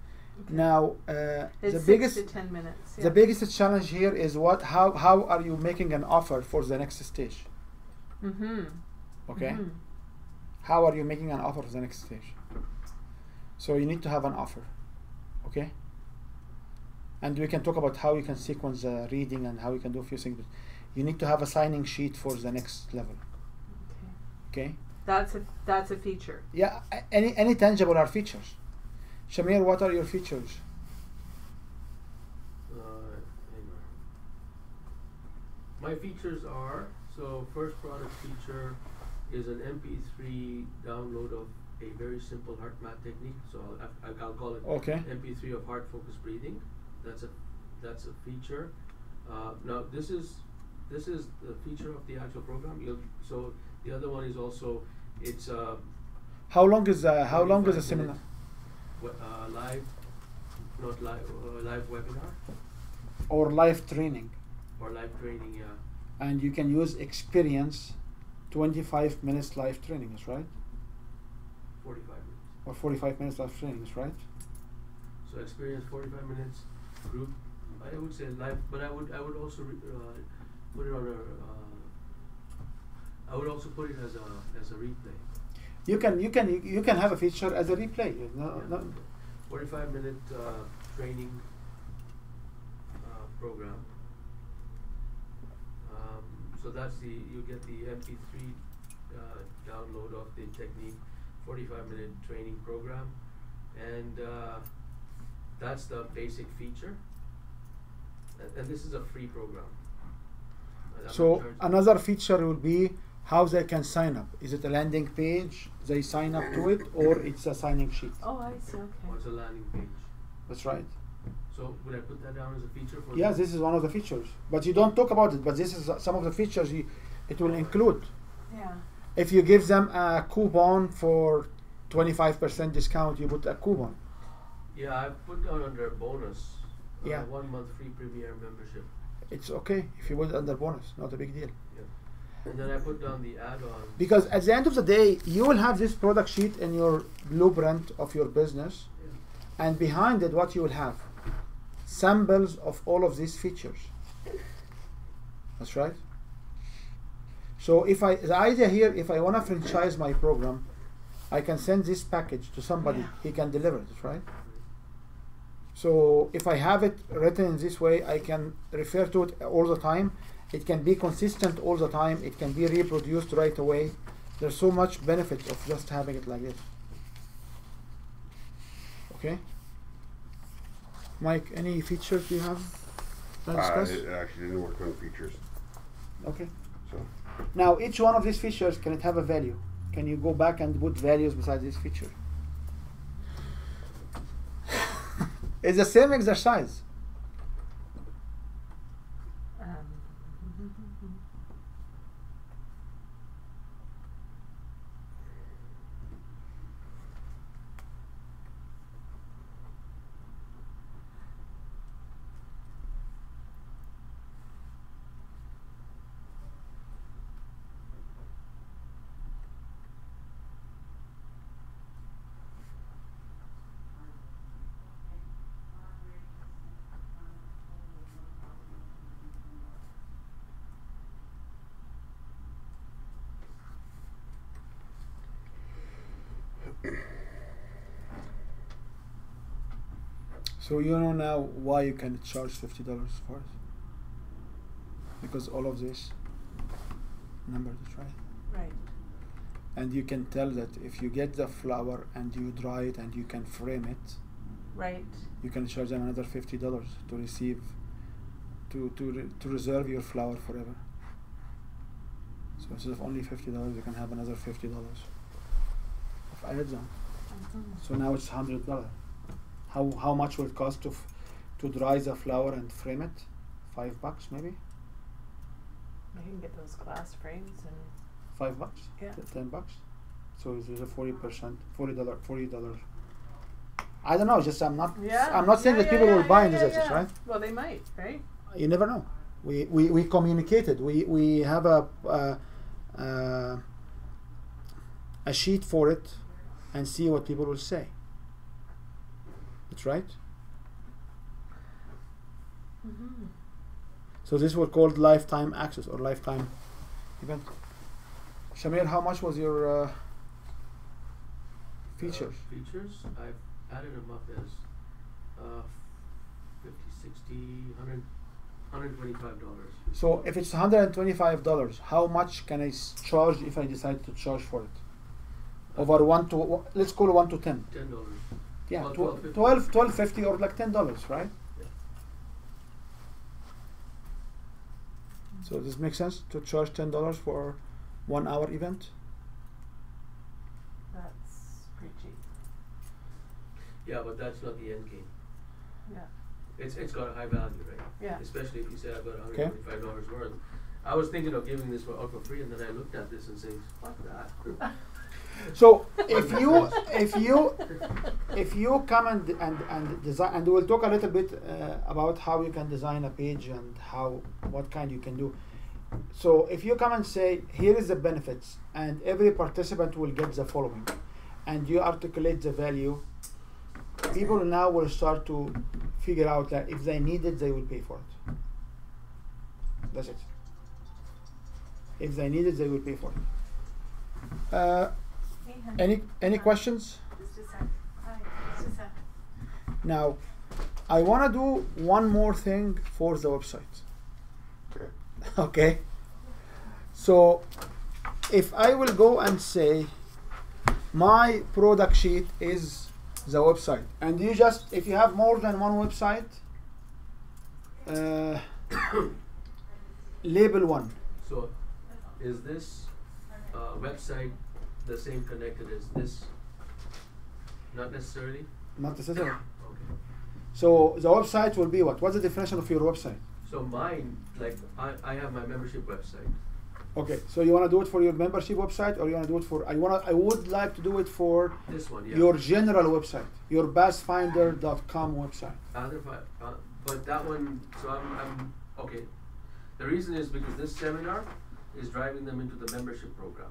Now, It's the 6 biggest to 10 minutes. the biggest challenge here is how are you making an offer for the next stage? Mm-hmm. Okay, Mhm. how are you making an offer for the next stage? So you need to have an offer, okay? And we can talk about how you can sequence the reading and how you can do a few things. You need to have a signing sheet for the next level, Okay. okay? That's a feature. Yeah, any tangible are features. Shamir, what are your features? Hang on. My features are, so first product feature is an MP3 download of a very simple heart math technique. So I'll call it Okay. MP3 of heart focused breathing. That's a feature. Now this is the feature of the actual program. So the other one is also it's How long is the 45 seminar? minutes. Live, not live, live webinar Or live training? or live training, yeah. And you can use experience 25 minutes live training, is right? 45 minutes. Or 45 minutes live training, is right? So experience 45 minutes, group. I would say live, but I would also put it on I would also put it as a replay. You can have a feature as a replay. No, Yeah. no. 45-minute training program. So that's you get the MP3 download of the technique, 45-minute training program, and that's the basic feature. And this is a free program. I'm not So charging. another feature will be how they can sign up. Is it a landing page? They sign up to it, or it's a signing sheet? Oh, I see. Okay. Or it's a landing page. That's right. So would I put that down as a feature for Yes, them? this is one of the features. But you don't talk about it. But this is some of the features it will include. Yeah. If you give them a coupon for 25% discount, you put a coupon. Yeah, I put down under bonus. Yeah. 1 month free premier membership. It's okay if you put it under bonus, not a big deal. Yeah. And then I put down the add-on. Because at the end of the day, you will have this product sheet in your blueprint of your business, Yeah. and behind it, what you will have? Samples of all of these features. That's right. So the idea here, if I want to franchise my program, I can send this package to somebody. Yeah. He can deliver it, right? So if I have it written in this way, I can refer to it all the time. It can be consistent all the time. It can be reproduced right away. There's so much benefit of just having it like this. Okay. Mike, any features do you have to discuss? It actually didn't work on features. Okay. So Now, each one of these features, can it have a value? Can you go back and put values beside this feature? It's the same exercise. So you know now why you can charge $50 for it, because all of this numbers, right? Right. And you can tell that if you get the flower and you dry it and you can frame it, Right. you can charge them another $50 to receive, to reserve your flower forever. So instead of only $50, you can have another $50 of added on. So now it's $100. How much will it cost to dry the flower and frame it? $5 maybe? You can get those glass frames and $5? Yeah. $10? So there's a 40%, $40. I don't know. Just I'm not saying that people will buy into this, right? Well, they might, right? You never know. We communicated. We have a sheet for it, and see what people will say. That's right. Mm-hmm. So this was called lifetime access or lifetime event. Shamir, how much was your features? Features, I've added them up as 50, 60, 100, $125. So if it's $125, how much can I charge if I decide to charge for it? Over let's call 1 to 10. $10. Yeah, Well, $12.50 or like $10, right? Yeah. So this makes sense to charge $10 for 1 hour event. That's pretty cheap. Yeah, but that's not the end game. Yeah. It's got a high value, right? Yeah. Especially if you say I've got Okay. $125 worth. I was thinking of giving this out for free, and then I looked at this and saying, fuck that. So if you come and design, and we'll talk a little bit about how you can design a page and what kind you can do. So if you come and say, here is the benefits, and every participant will get the following, and you articulate the value, people now will start to figure out that if they need it, they will pay for it. That's it. If they need it, they will pay for it. Any questions? Just a sec. Hi. Just a sec. Now, I want to do one more thing for the website. okay. Okay. So, if I will go and say, my product sheet is the website, and you just, if you have more than one website, label one. So, is this website the same connected as this? Not necessarily? Not necessarily. Okay. So the website will be what? What's the definition of your website? So mine, like, I have my membership website. Okay, so you want to do it for your membership website, or you want to do it for? I would like to do it for This one, yeah. your general website, your bassfinder.com website. But that one, so I'm okay. The reason is because this seminar is driving them into the membership program.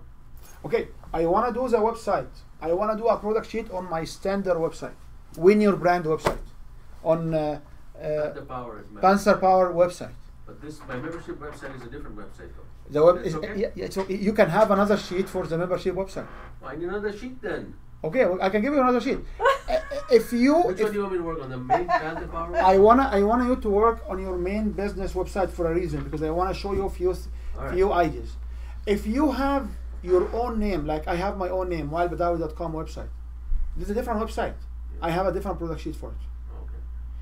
Okay, I want to do the website. I want to do a product sheet on my standard website, Win Your Brand website, on The power is Panzer Power website. But but my membership website is a different website though. The web That's is, okay? yeah, so you can have another sheet for the membership website. I need another sheet then. Okay, well, I can give you another sheet. If you, Which one do you want me to work on? The main Panther Power? I want you to work on your main business website for a reason, because I want to show you a few Alright. few ideas. If you have your own name, like I have my own name, waelbadawi.com website. This is a different website. I have a different product sheet for it. Okay.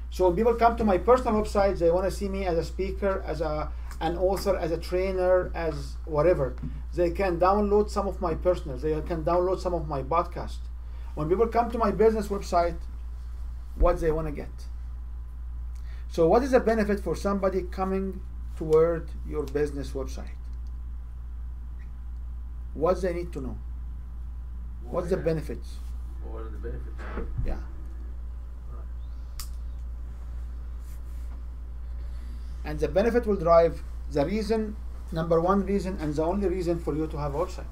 So when people come to my personal website, they want to see me as a speaker, as an author, as a trainer, as whatever. They can download some of my personal. They can download some of my podcast. When people come to my business website, what they want to get. So what is the benefit for somebody coming toward your business website? What they need to know? What's the benefits? What are the benefits? Yeah. And the benefit will drive the reason, number one reason, and the only reason for you to have a website.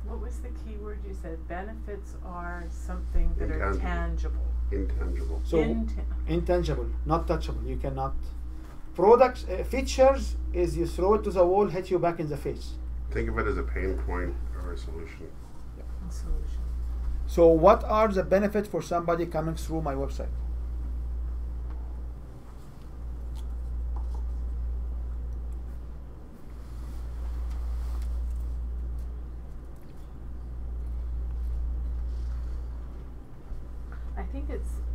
What was the key word you said? Benefits are something that are Intangible. tangible. Intangible. So Intan- intangible, not touchable. You cannot. Products, features is you throw it to the wall, hit you back in the face. Think of it as a pain point or a solution. Solution. So what are the benefits for somebody coming through my website?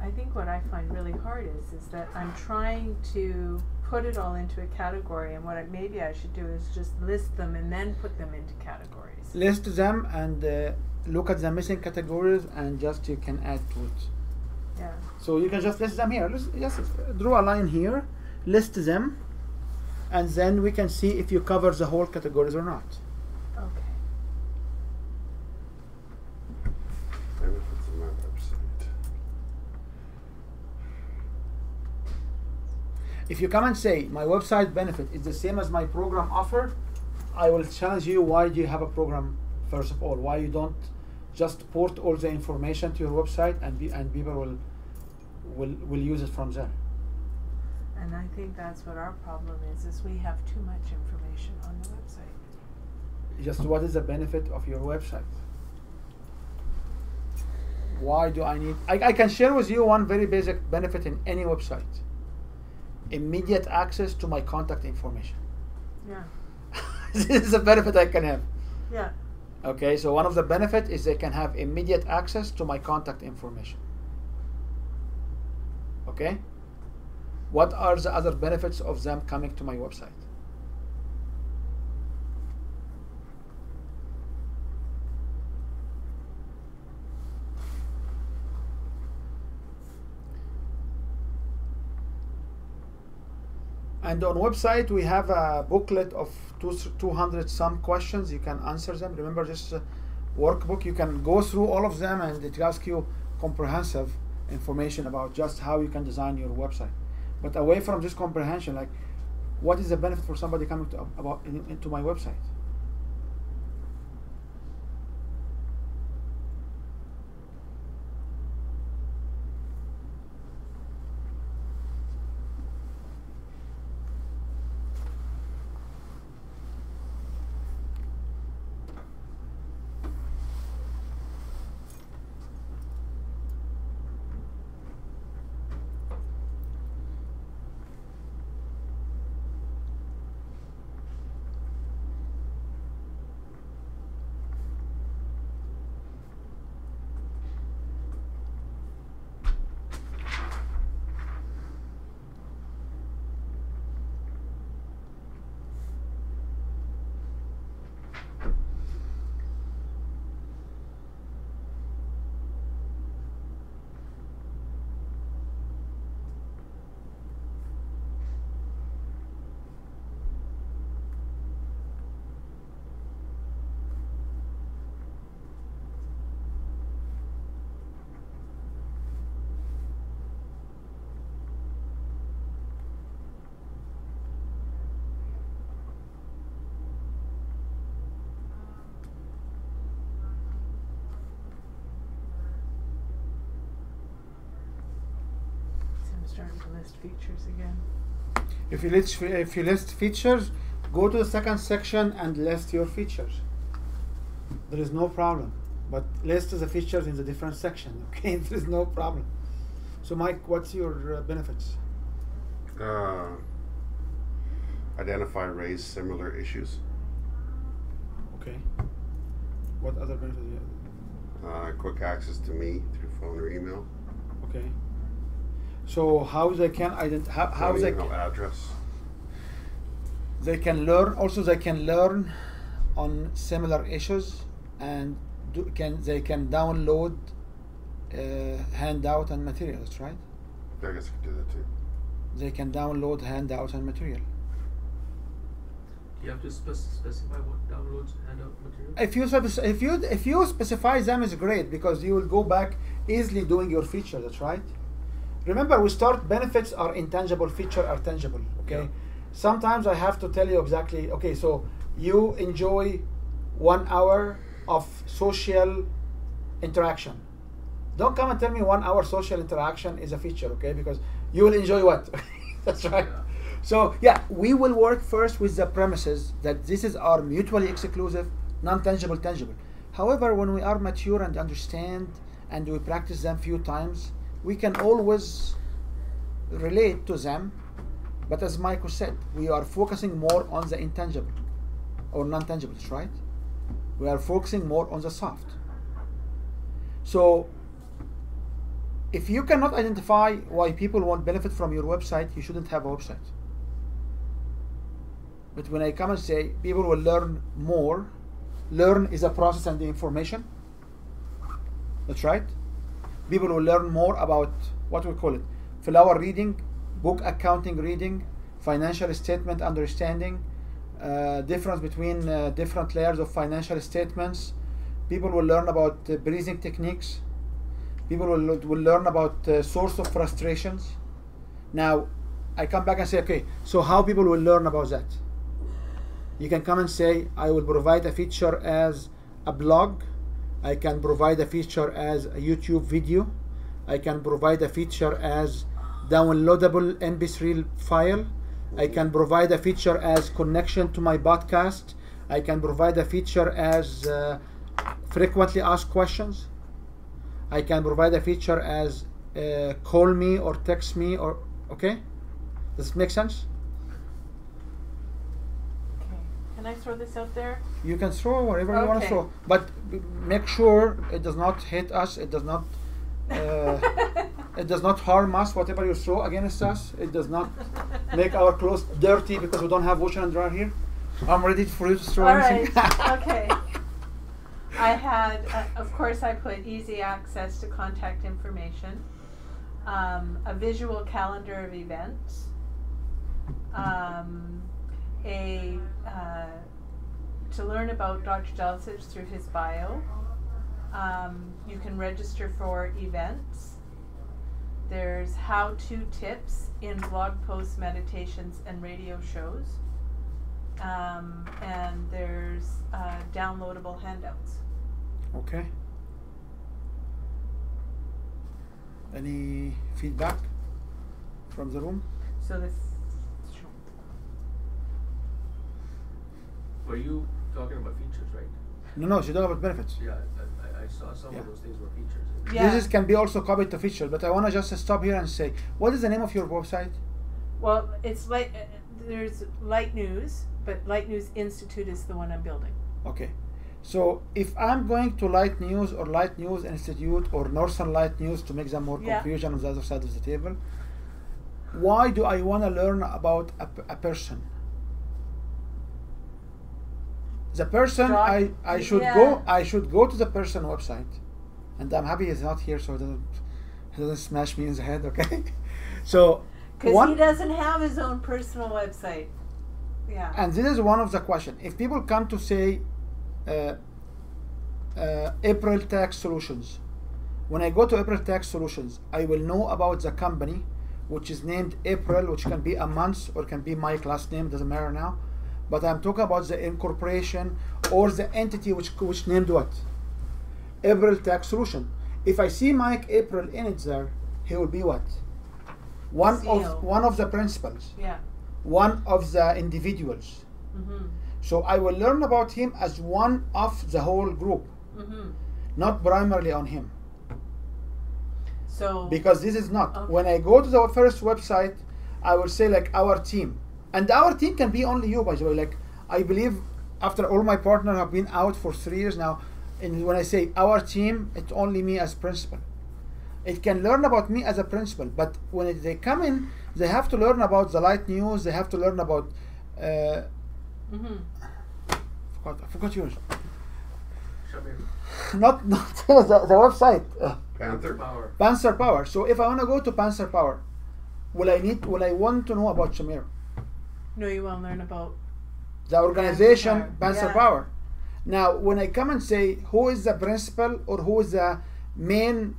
I think what I find really hard is that I'm trying to put it all into a category, and what maybe I should do is just list them and then put them into categories. List them and look at the missing categories, and just you can add to it. Yeah. So you can just list them here. Just draw a line here, list them, and then we can see if you cover the whole categories or not. Okay. Benefits of my website. If you come and say my website benefit is the same as my program offer, I will challenge you. Why do you have a program? First of all, why you don't just port all the information to your website and people will use it from there. And I think that's what our problem is we have too much information on the website. Just what is the benefit of your website? Why do I need? I can share with you one very basic benefit in any website. Immediate access to my contact information. Yeah. This is a benefit I can have. Yeah. Okay, so one of the benefits is they can have immediate access to my contact information. Okay? What are the other benefits of them coming to my website? And on website we have a booklet of 200 some questions. You can answer them. Remember this workbook, you can go through all of them and it asks you comprehensive information about just how you can design your website. But away from this comprehension, like what is the benefit for somebody coming into my website? starting to list features again. If you list features, go to the second section and list your features. There is no problem. But list the features in the different section. Okay, there is no problem. So, Mike, what's your benefits? Identify, raise similar issues. Okay. What other benefits do you have? Quick access to me through phone or email. Okay. So how they can identify? How they email address. They can learn. Also, they can learn on similar issues, and they can download handout and materials, right? I guess I could do that too. They can download handouts and material. You have to specify what downloads handout material. If you specify them, is great, because you will go back easily doing your feature. That's right. Remember, we start benefits are intangible, feature are tangible. Okay. Yeah. Sometimes I have to tell you exactly. Okay, so you enjoy 1 hour of social interaction. Don't come and tell me 1 hour social interaction is a feature. Okay, because you will enjoy what? That's right. Yeah. So yeah, we will work first with the premises that this is our mutually exclusive, non-tangible, tangible. However, when we are mature and understand and we practice them few times, we can always relate to them. But as Michael said, we are focusing more on the intangible or non-tangibles, right? We are focusing more on the soft. So if you cannot identify why people won't benefit from your website, you shouldn't have a website. But when I come and say people will learn more, learn is a process and the information. That's right. People will learn more about what we call it, flower reading, book accounting reading, financial statement understanding, difference between different layers of financial statements. People will learn about breathing techniques. People will learn about source of frustrations. Now, I come back and say, okay, so how people will learn about that? You can come and say, I will provide a feature as a blog. I can provide a feature as a YouTube video. I can provide a feature as downloadable MP3 file. I can provide a feature as connection to my podcast. I can provide a feature as frequently asked questions. I can provide a feature as call me or text me, or okay? Does it make sense? Okay. Can I throw this out there? You can throw whatever you want to Okay. throw, but make sure it does not hit us. It does not. It does not harm us. Whatever you throw against us, it does not make our clothes dirty because we don't have washer and dryer here. I'm ready for you to throw All anything. right. Okay. I had, of course, I put easy access to contact information, a visual calendar of events, to learn about Dr. Delsich through his bio. You can register for events. There's how-to tips in blog posts, meditations, and radio shows. And there's downloadable handouts. Okay. Any feedback from the room? So this. Were you talking about features, right? No, she talked about benefits. Yeah, I saw some Yeah. of those things were features. Yeah. This can be also copied to features, but I want to just stop here and say, what is the name of your website? Well, it's like there's Light News, but Light News Institute is the one I'm building. Okay. So if I'm going to Light News or Light News Institute or Northern Light News to make them more Yeah. confusion on the other side of the table, why do I want to learn about a person? The person Doc- I should yeah. go to the person website, and I'm happy he's not here so he doesn't smash me in the head. Okay, so Because he doesn't have his own personal website. Yeah. and this is one of the questions. If people come to say April Tax Solutions, when I go to April Tax Solutions, I will know about the company, which is named April, which can be a month or can be my last name, doesn't matter now. But I'm talking about the incorporation or the entity which named what? April Tax Solution. If I see Mike April in it there, he will be what? one of the principals, Yeah. one of the individuals. Mm-hmm. So I will learn about him as one of the whole group, Mm-hmm. not primarily on him. So Because this is not. Okay. When I go to the first website, I will say like our team. And our team can be only you, by the way. Like I believe after all my partners have been out for 3 years now, and when I say our team, it's only me as principal. It can learn about me as a principal, but when they come in, they have to learn about the light news. They have to learn about. Mm-hmm. I forgot yours. Shamir. Not the website. Panther. Power. Panzer Power. So if I want to go to Panzer Power, will I want to know about Shamir? No, you want to learn about. The organization Panzer Power. Panzer Yeah. Power. Now, when I come and say who is the principal or who is the main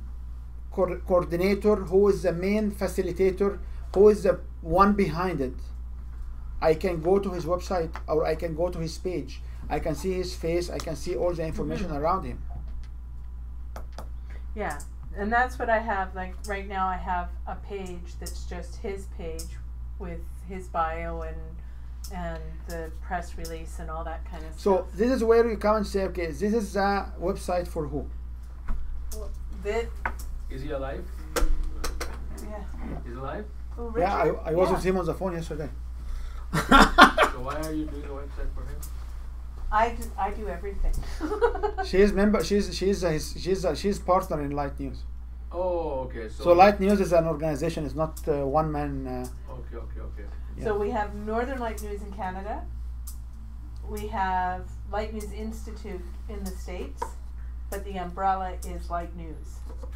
coordinator, who is the main facilitator, who is the one behind it, I can go to his website or I can go to his page. I can see his face. I can see all the information Mm-hmm. around him. Yeah, and that's what I have. Like right now, I have a page that's just his page with his bio and the press release and all that kind of So stuff. this is where you come and say, okay, this is the website for who? That, Is he alive? yeah. He's alive? Oh, Richard? Yeah, I was Yeah. with him on the phone yesterday. So why are you doing a website for him? I do everything. She is member. She's partner in Light News. Oh, okay. So Light News is an organization. It's not one man. Okay. Yeah. So we have Northern Light News in Canada. We have Light News Institute in the States, but the umbrella is Light News.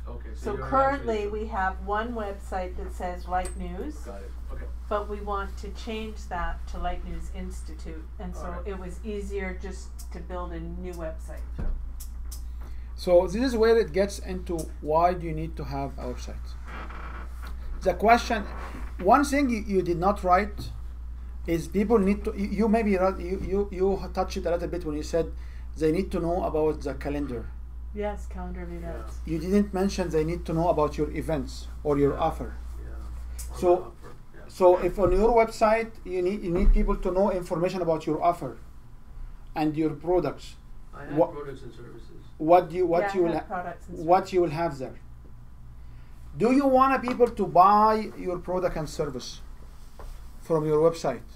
Okay. So you're currently actually- we have one website that says Light News, Got it. Okay. but we want to change that to Light News Institute, and so Alright. it was easier just to build a new website. So this is where it gets into why do you need to have a website. The question, one thing you did not write is people need to. You maybe you touched it a little bit when you said they need to know about the calendar. Yes, calendar of events. You didn't mention they need to know about your events or your offer. Yeah. So- Yeah. So if on your website you need people to know information about your offer and your products, I have what- products and services. what you Yeah, will have products and what you will have there. Do you want people to buy your product and service from your website?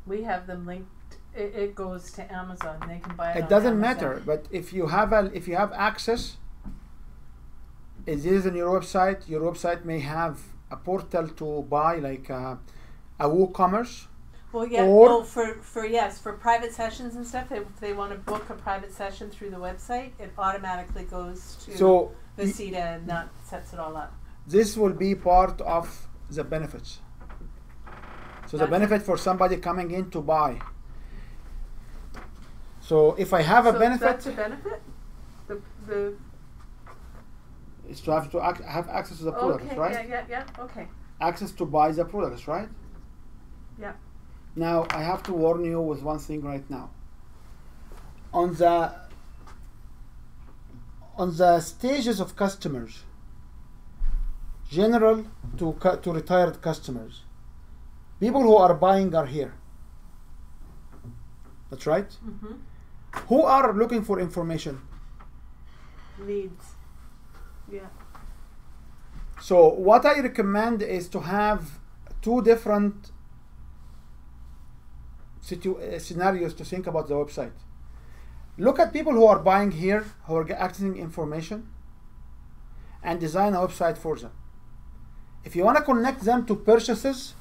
We have them linked. It goes to Amazon. They can buy it. It on doesn't Amazon. matter, but if you have access, it is in your website. Your website may have a portal to buy, like a WooCommerce. Well, yeah. Or- Well, for private sessions and stuff, if they want to book a private session through the website, it automatically goes to So Visita, and that sets it all up. this will be part of the benefits. So the That's- benefit for somebody coming in to buy. So if I have a So benefit, That's a benefit. The is to have access to the products, okay. right? Yeah. Okay. Access to buy the products, right? Yeah. Now I have to warn you with one thing right now. On the stages of customers, general to retired customers, people who are buying are here. That's right. Mm-hmm. Who are looking for information? Leads. Yeah. So what I recommend is to have two different scenarios to think about the website. Look at people who are buying here, who are accessing information, and design a website for them. If you want to connect them to purchases,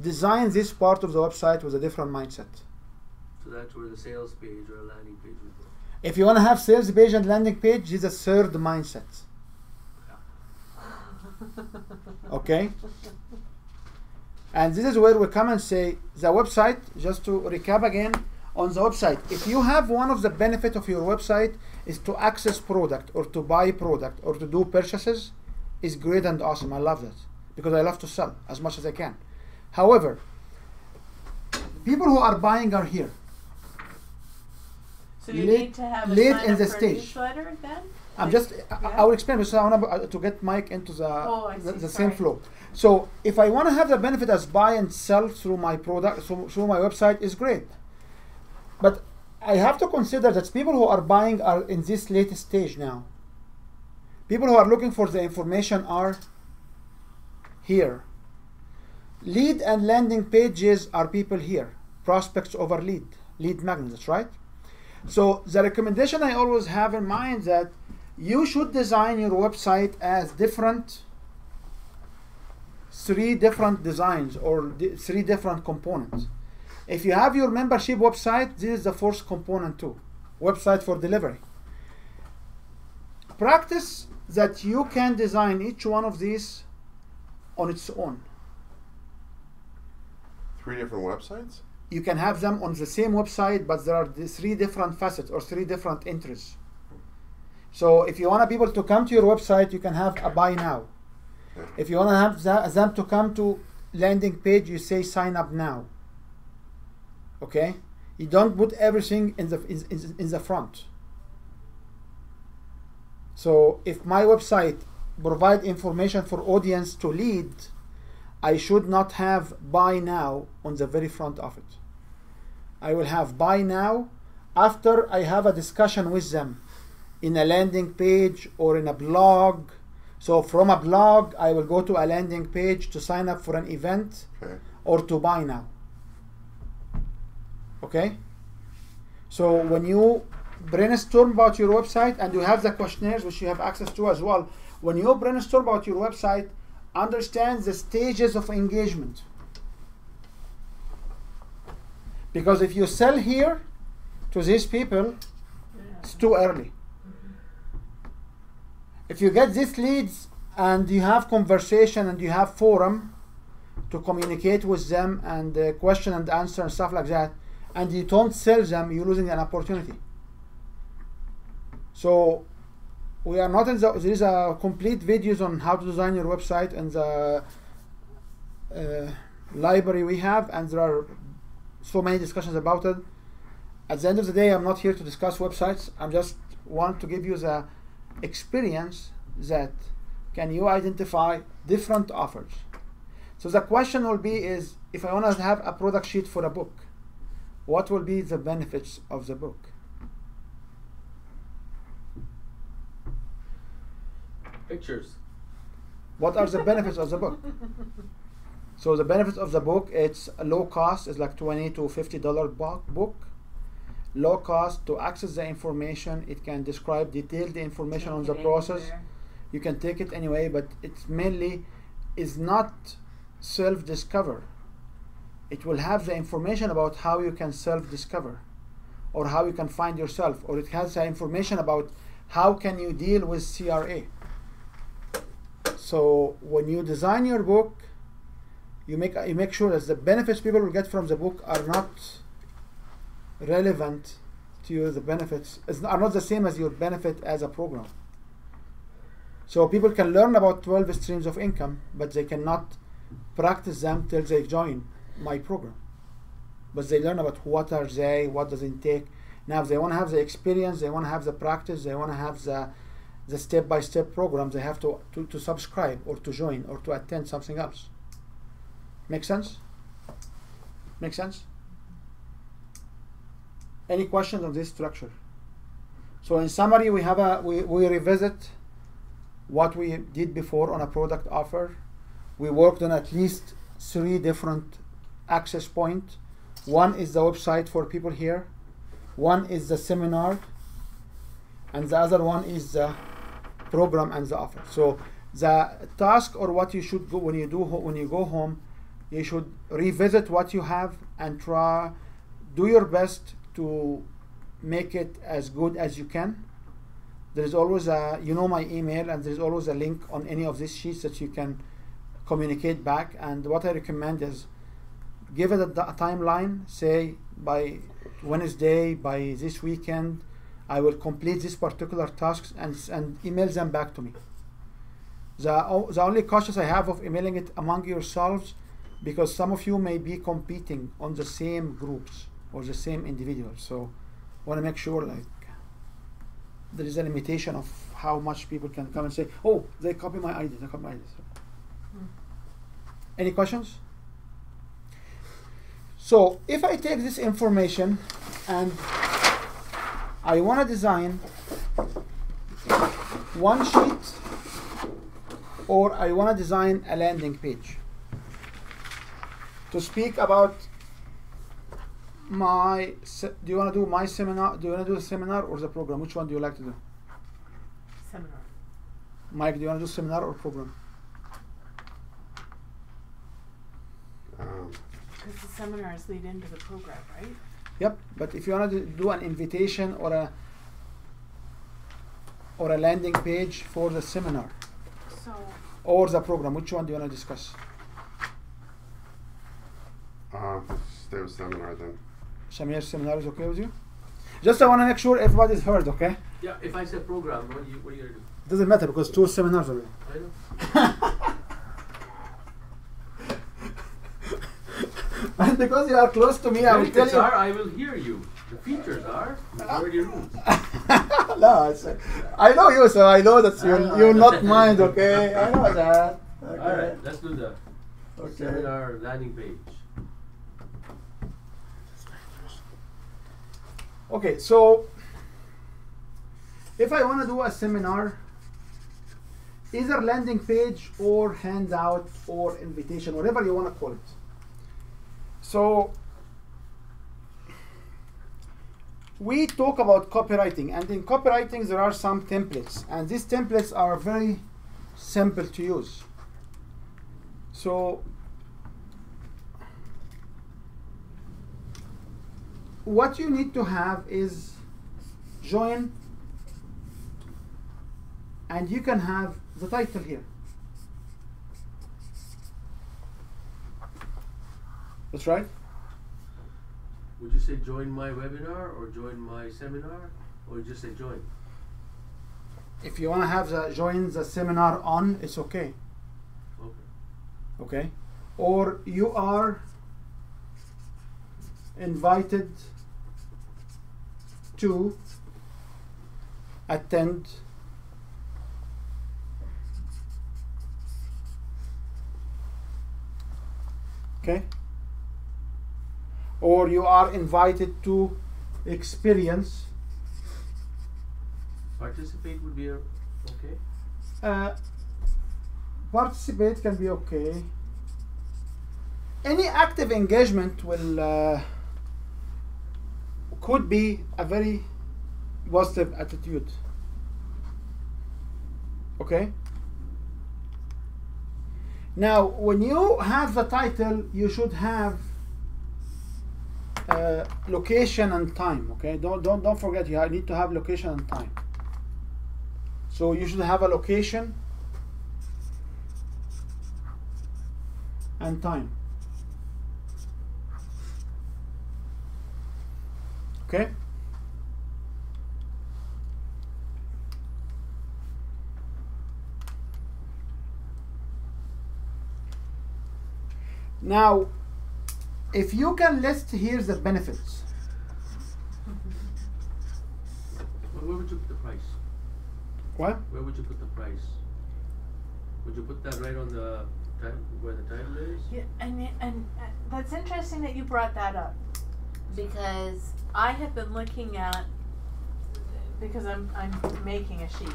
design this part of the website with a different mindset. So that's where the sales page or a landing page would go. If you want to have sales page and landing page, this is a third mindset. Okay? And this is where we come and say the website, just to recap again, on the website, if you have one of the benefits of your website is to access product or to buy product or to do purchases, is great and awesome. I love that because I love to sell as much as I can. However, people who are buying are here. So you late- need to have a late sign in up the for a stage. newsletter then? I'm Like- just, yeah. I will explain because I want to get Mike into the, Oh, I see, the same sorry. flow. So if I want to have the benefit as buy and sell through my product, through my website is great. But I have to consider that people who are buying are in this latest stage now. People who are looking for the information are here. Lead and landing pages are people here. Prospects over lead magnets, right? So the recommendation I always have in mind that you should design your website as three different designs or three different components. If you have your membership website, this is the first component too. Website for delivery. Practice that you can design each one of these on its own. 3 different websites? You can have them on the same website, but there are the 3 different facets or 3 different entries. So if you want people to come to your website, you can have a buy now. Okay. If you want to have them to come to landing page, you say sign up now. Okay? You don't put everything in the front. So if my website provide information for audience to lead, I should not have buy now on the very front of it. I will have buy now after I have a discussion with them in a landing page or in a blog. So from a blog, I will go to a landing page to sign up for an event Okay. or to buy now. Okay? So when you brainstorm about your website and you have the questionnaires which you have access to as well, when you brainstorm about your website, understand the stages of engagement. Because if you sell here to these people, it's too early. If you get these leads and you have conversation and you have forum to communicate with them and question and answer and stuff like that, and you don't sell them, you're losing an opportunity. So we are not in the, there is a complete videos on how to design your website in the library we have, and there are so many discussions about it. At the end of the day, I'm not here to discuss websites. I'm just want to give you the experience that can you identify different offers. So the question will be is, if I want to have a product sheet for a book, what will be the benefits of the book? Pictures. What are the benefits of the book? So the benefits of the book, it's a low cost, it's like $20 to $50 book. Low cost to access the information. It can describe detailed information on the process. You can take it anyway, but it's mainly is not self-discover. It will have the information about how you can self-discover or how you can find yourself, or it has the information about how can you deal with CRA. So when you design your book, you make sure that the benefits people will get from the book are not relevant to you. The benefits are not the same as your benefit as a program. So people can learn about 12 streams of income, but they cannot practice them till they join my program. But they learn about what are they, what does it take. Now if they want to have the experience, they want to have the practice, they want to have the step-by-step program, they have to subscribe or to join or to attend something else. Make sense? Make sense? Any questions on this structure? So in summary, we have we revisit what we did before on a product offer. We worked on at least 3 different access points. One is the website for people here. One is the seminar. And the other one is the program and the offer. So the task, or what you should do when you go home, you should revisit what you have and do your best to make it as good as you can. There is always my email, and there is always a link on any of these sheets that you can communicate back. And what I recommend is give it a timeline. Say by Wednesday, by this weekend, I will complete this particular tasks and email them back to me. The only cautious I have of emailing it among yourselves, because some of you may be competing on the same groups or the same individuals. So want to make sure like there is a limitation of how much people can come and say, oh, they copy my ID, they copy my ID. So, any questions? So if I take this information and I want to design one sheet, or I want to design a landing page to speak about my, do you want to do my seminar, do you want to do the seminar or the program? Which one do you like to do? Seminar. Mike, do you want to do seminar or program? Because the seminars lead into the program, right? Yep, but if you want to do an invitation or a landing page for the seminar So or the program, which one do you want to discuss? Stay with seminar then. Shamir's seminar is okay with you? Just I want to make sure everybody's heard, okay? Yeah, if I say program, what are you gonna do? Doesn't matter because 2 seminars already. I know. And because you are close to me, I will tell Benefits you. are, I will hear you. The features are majority rules. No, I know you, so I know that I know. you'll not mind, okay? I know that. Okay. All right, let's do the Okay. seminar landing page. Okay, so if I want to do a seminar, either landing page or handout or invitation, whatever you want to call it. So we talk about copywriting, and in copywriting there are some templates, and these templates are very simple to use. So what you need to have is join, and you can have the title here. That's right. Would you say join my webinar or join my seminar, or just say join? If you want to have the join the seminar on, it's okay. Okay. Okay, or you are invited to attend okay, or you are invited to experience. Participate would be okay. Participate can be okay. Any active engagement will could be a very positive attitude. Okay. Now, when you have the title, you should have location and time. Okay. Don't forget you need to have location and time. So you should have a location and time. Okay. Now, if you can list here the benefits. Well, where would you put the price? What? Where would you put the price? Would you put that right on the time, where the title is? yeah, and that's interesting that you brought that up, because I have been looking at, because I'm making a sheet,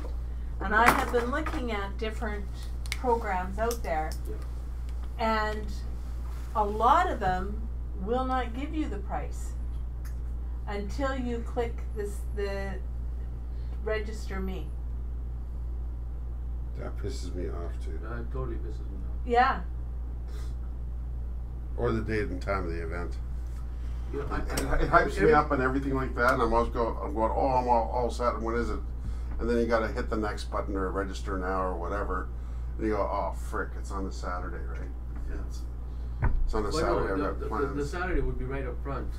and I have been looking at different programs out there, and a lot of them will not give you the price until you click the register me. That pisses me off too. It totally pisses me off. Yeah. Or the date and time of the event. You know, It hypes me up and everything like that, and I'm going, oh, I'm all set, and when is it? And then you got to hit the next button or register now or whatever, and you go, oh, frick, it's on a Saturday, right? Yeah. It's on a Well, Saturday, I've no, got the plans. Saturday would be right up front.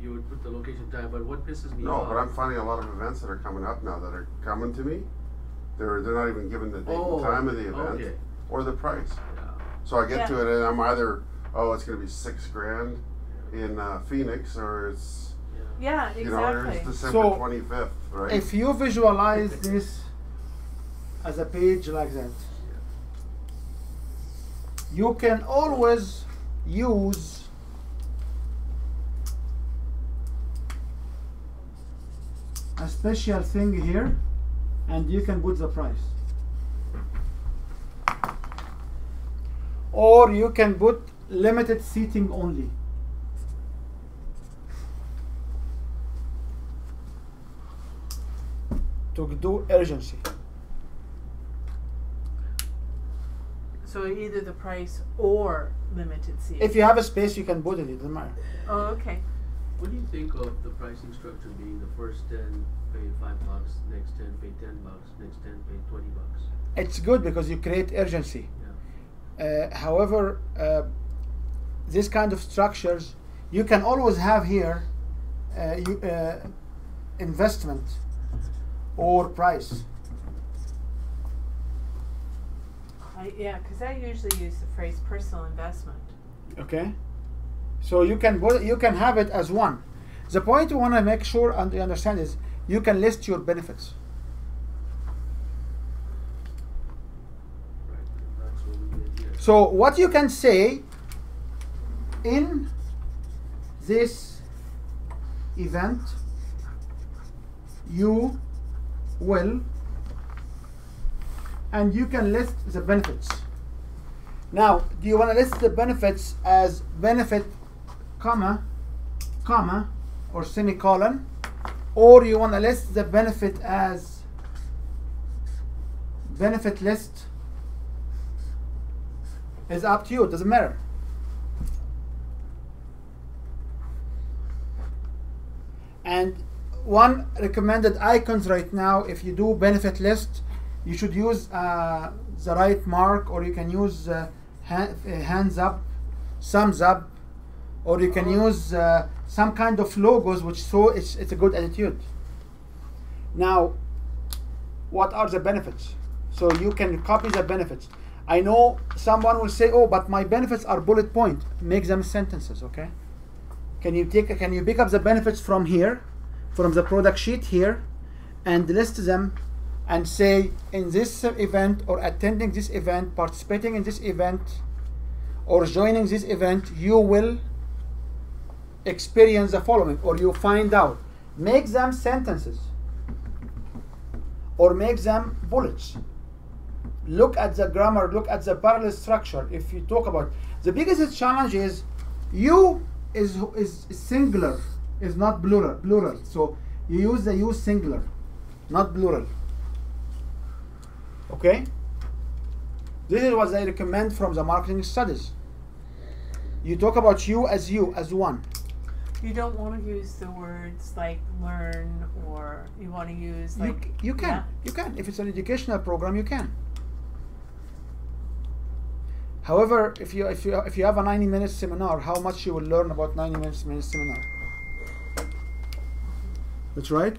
You would put the location time, but what pisses me No, off? but I'm finding a lot of events that are coming up now that are coming to me. They're not even giving the date and time of the event okay. or the price. Yeah. So I get Yeah. to it and I'm either, oh, it's going to be $6,000 in Phoenix, or it's Yeah, You know, exactly. there's December So, 25th, right? If you visualize this as a page like that, you can always use a special thing here, and you can put the price. Or you can put limited seating only. To do urgency. So either the price or limited seating. If you have a space, you can put it. It doesn't matter. Oh, okay. What do you think of the pricing structure being the first 10 pay $5, next 10 pay $10, next 10 pay $20? It's good because you create urgency. Yeah. However, this kind of structures, you can always have here investment or price. Yeah, because I usually use the phrase personal investment. Okay, so you can have it as one. The point you want to make sure and you understand is you can list your benefits. Right. That's what we did here. So what you can say in this event, you will, and you can list the benefits. Now, do you want to list the benefits as benefit, comma, or semicolon, or you want to list the benefit as benefit list? It's up to you, it doesn't matter. And one recommended icons right now, if you do benefit list, you should use the right mark, or you can use hands up, thumbs up, or you can use some kind of logos which show it's a good attitude. Now, what are the benefits? So you can copy the benefits. I know someone will say, oh, but my benefits are bullet point. Make them sentences, okay? Can you pick up the benefits from here, from the product sheet here, and list them and say, in this event, or attending this event, participating in this event, or joining this event, you will experience the following, or you find out. Make them sentences, or make them bullets. Look at the grammar, look at the parallel structure. If you talk about, the biggest challenge is you is singular, is not plural. So you use the you singular, not plural. Okay? This is what I recommend from the marketing studies. You talk about you as one. You don't want to use the words like learn, or you want to use like You can. yeah. You can. If it's an educational program, you can. However, if you have a 90-minute seminar, how much you will learn about 90 minute seminar? That's right.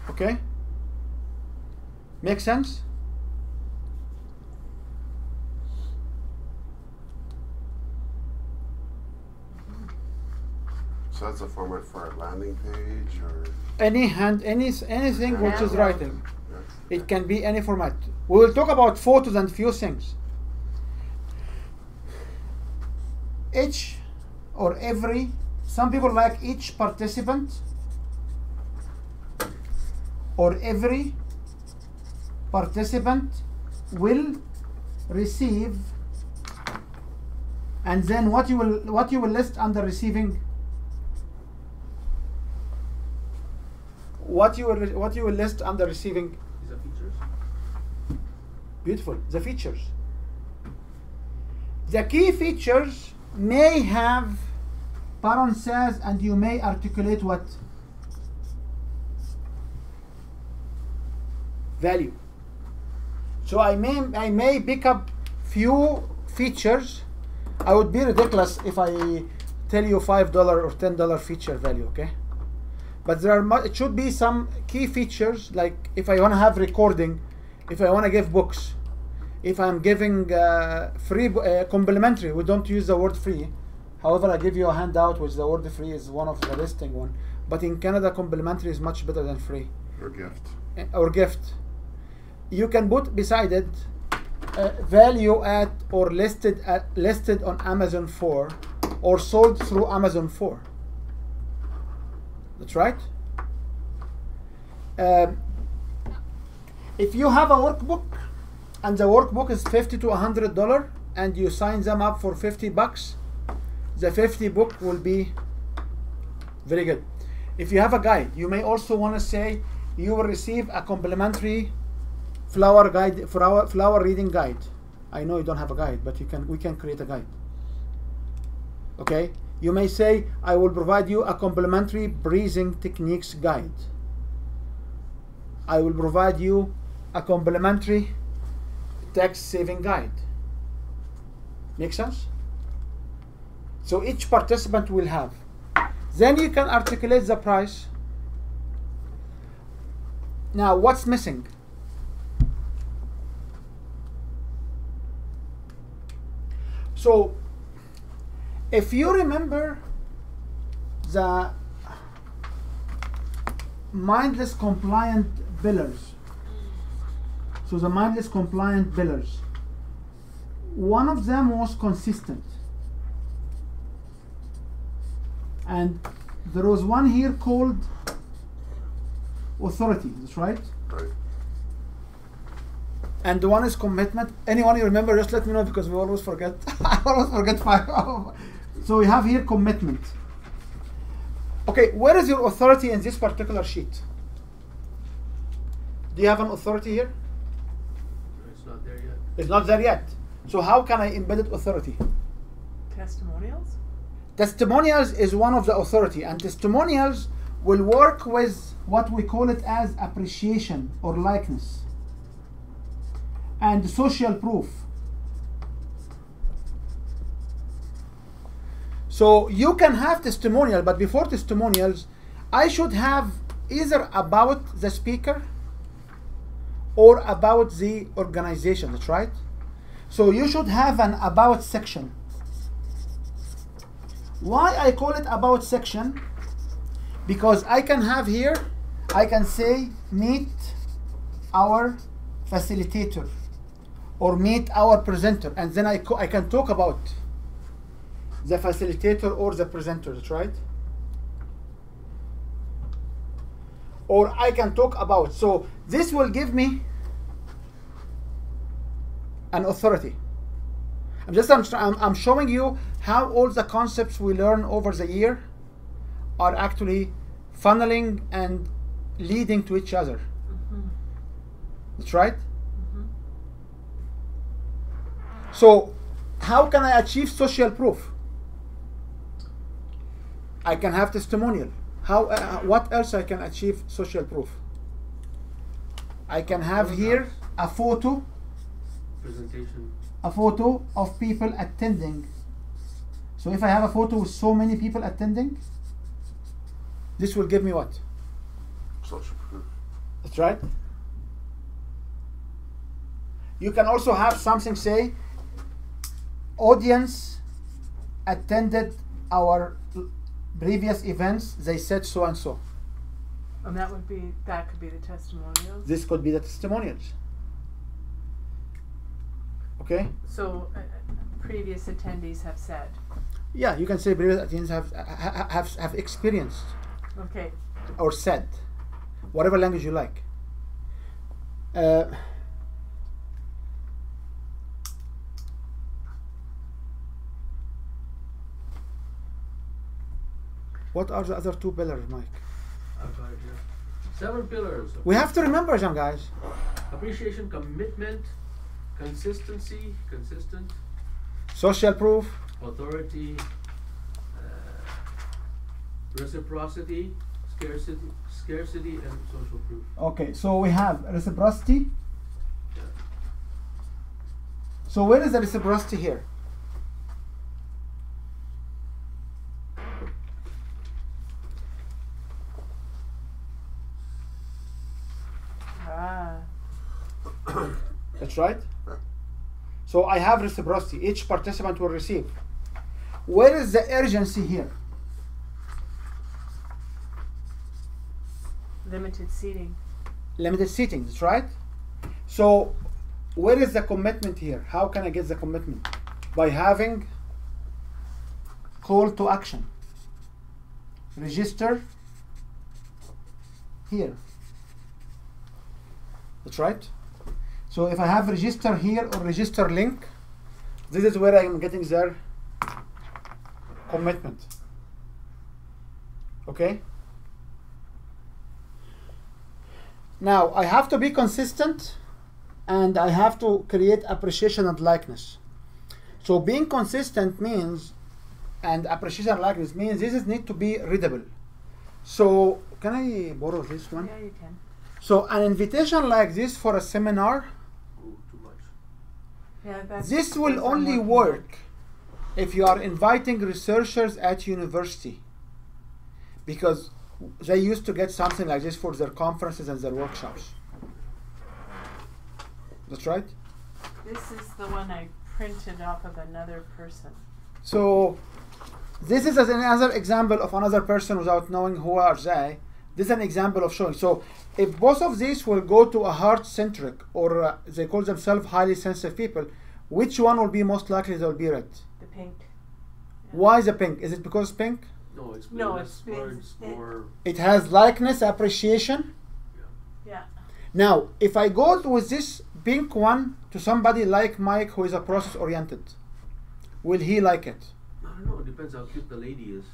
Okay? Make sense? So that's a format for a landing page, or Anything which is Yeah. writing. yeah. It can be any format. We will talk about photos and few things. Each or every, some people like each participant or every participant will receive, and then what you will list under receiving. What you will list under receiving. These are features. Beautiful. The features. The key features may have parentheses, and you may articulate what? Value. So I may pick up few features. I would be ridiculous if I tell you $5 or $10 feature value, okay? But it should be some key features, like if I want to have recording, if I want to give books, If I'm giving free, complimentary, we don't use the word free. However, I give you a handout which the word free is one of the listing one. But in Canada, complimentary is much better than free. Or gift. Or gift. You can put beside it value at or listed on Amazon for or sold through Amazon for. That's right. If you have a workbook and the workbook is $50 to $100 and you sign them up for $50, the 50 book will be very good. If you have a guide, you may also want to say you will receive a complimentary flower guide for our flower reading guide. I know you don't have a guide, but we can create a guide. Okay, you may say I will provide you a complimentary breathing techniques guide. I will provide you a complimentary tax saving guide. Make sense? So each participant will have. Then you can articulate the price. Now what's missing? So if you remember the mindless compliant billers, so the mindless compliant billers, one of them was consistent, and there was one here called authority. That's right. Right. And the one is commitment. Anyone you remember, just let me know because we always forget. I always forget five. So we have here commitment. Okay, where is your authority in this particular sheet? Do you have an authority here? It's not there yet. It's not there yet. So how can I embed it authority? Testimonials? Testimonials is one of the authority, and testimonials will work with what we call it as appreciation or likeness and social proof. So you can have testimonial, but before testimonials, I should have either about the speaker or about the organization. That's right. So you should have an about section. Why I call it about section? Because I can have here, I can say meet our facilitator or meet our presenter, and then I can talk about the facilitator or the presenter. That's right. Or I can talk about. So this will give me an authority. I'm showing you how all the concepts we learn over the year are actually funneling and leading to each other. Mm-hmm. That's right. Mm-hmm. So how can I achieve social proof? I can have testimonial. How? What else I can achieve social proof? I can have here a photo. Presentation. A photo of people attending. So if I have a photo with so many people attending, this will give me what? Social proof. That's right. You can also have something say, audience attended our previous events, they said so and so. And that could be the testimonials. This could be the testimonials. Okay? So previous attendees have said. Yeah, you can say previous attendees have experienced Okay. or said, whatever language you like. What are the other two pillars, Mike? I've got it here. 7 pillars. We have to remember them, guys. Appreciation, commitment, consistency, consistent, Social proof, authority, reciprocity, scarcity, and social proof. okay, so we have reciprocity. Yeah. So where is the reciprocity here? Ah. That's right. Yeah. So I have reciprocity. Each participant will receive. Where is the urgency here? Limited seating. Limited seating, that's right. So where is the commitment here? How can I get the commitment? By having call to action. Register here. That's right. So if I have register here or register link, this is where I am getting their commitment. Okay? Now I have to be consistent and I have to create appreciation and likeness. So being consistent means, and appreciation and likeness means this is need to be readable. So can I borrow this one? Yeah, you can. So an invitation like this for a seminar, Ooh, too much. Yeah, that's. this will that's what I'm only working on. work if you are inviting researchers at university, because they used to get something like this for their conferences and their workshops. That's right. This is the one I printed off of another person. So this is as another example of another person without knowing who are they. This is an example of showing. So if both of these will go to a heart-centric, or they call themselves highly sensitive people, which one will be most likely they will be read? The pink. Why the pink? Is it because pink? No, it's No, less it's- words, more. It has likeness, appreciation. Yeah. Now, if I go with this pink one to somebody like Mike who is a process-oriented, will he like it? I don't know. It depends how cute the lady is.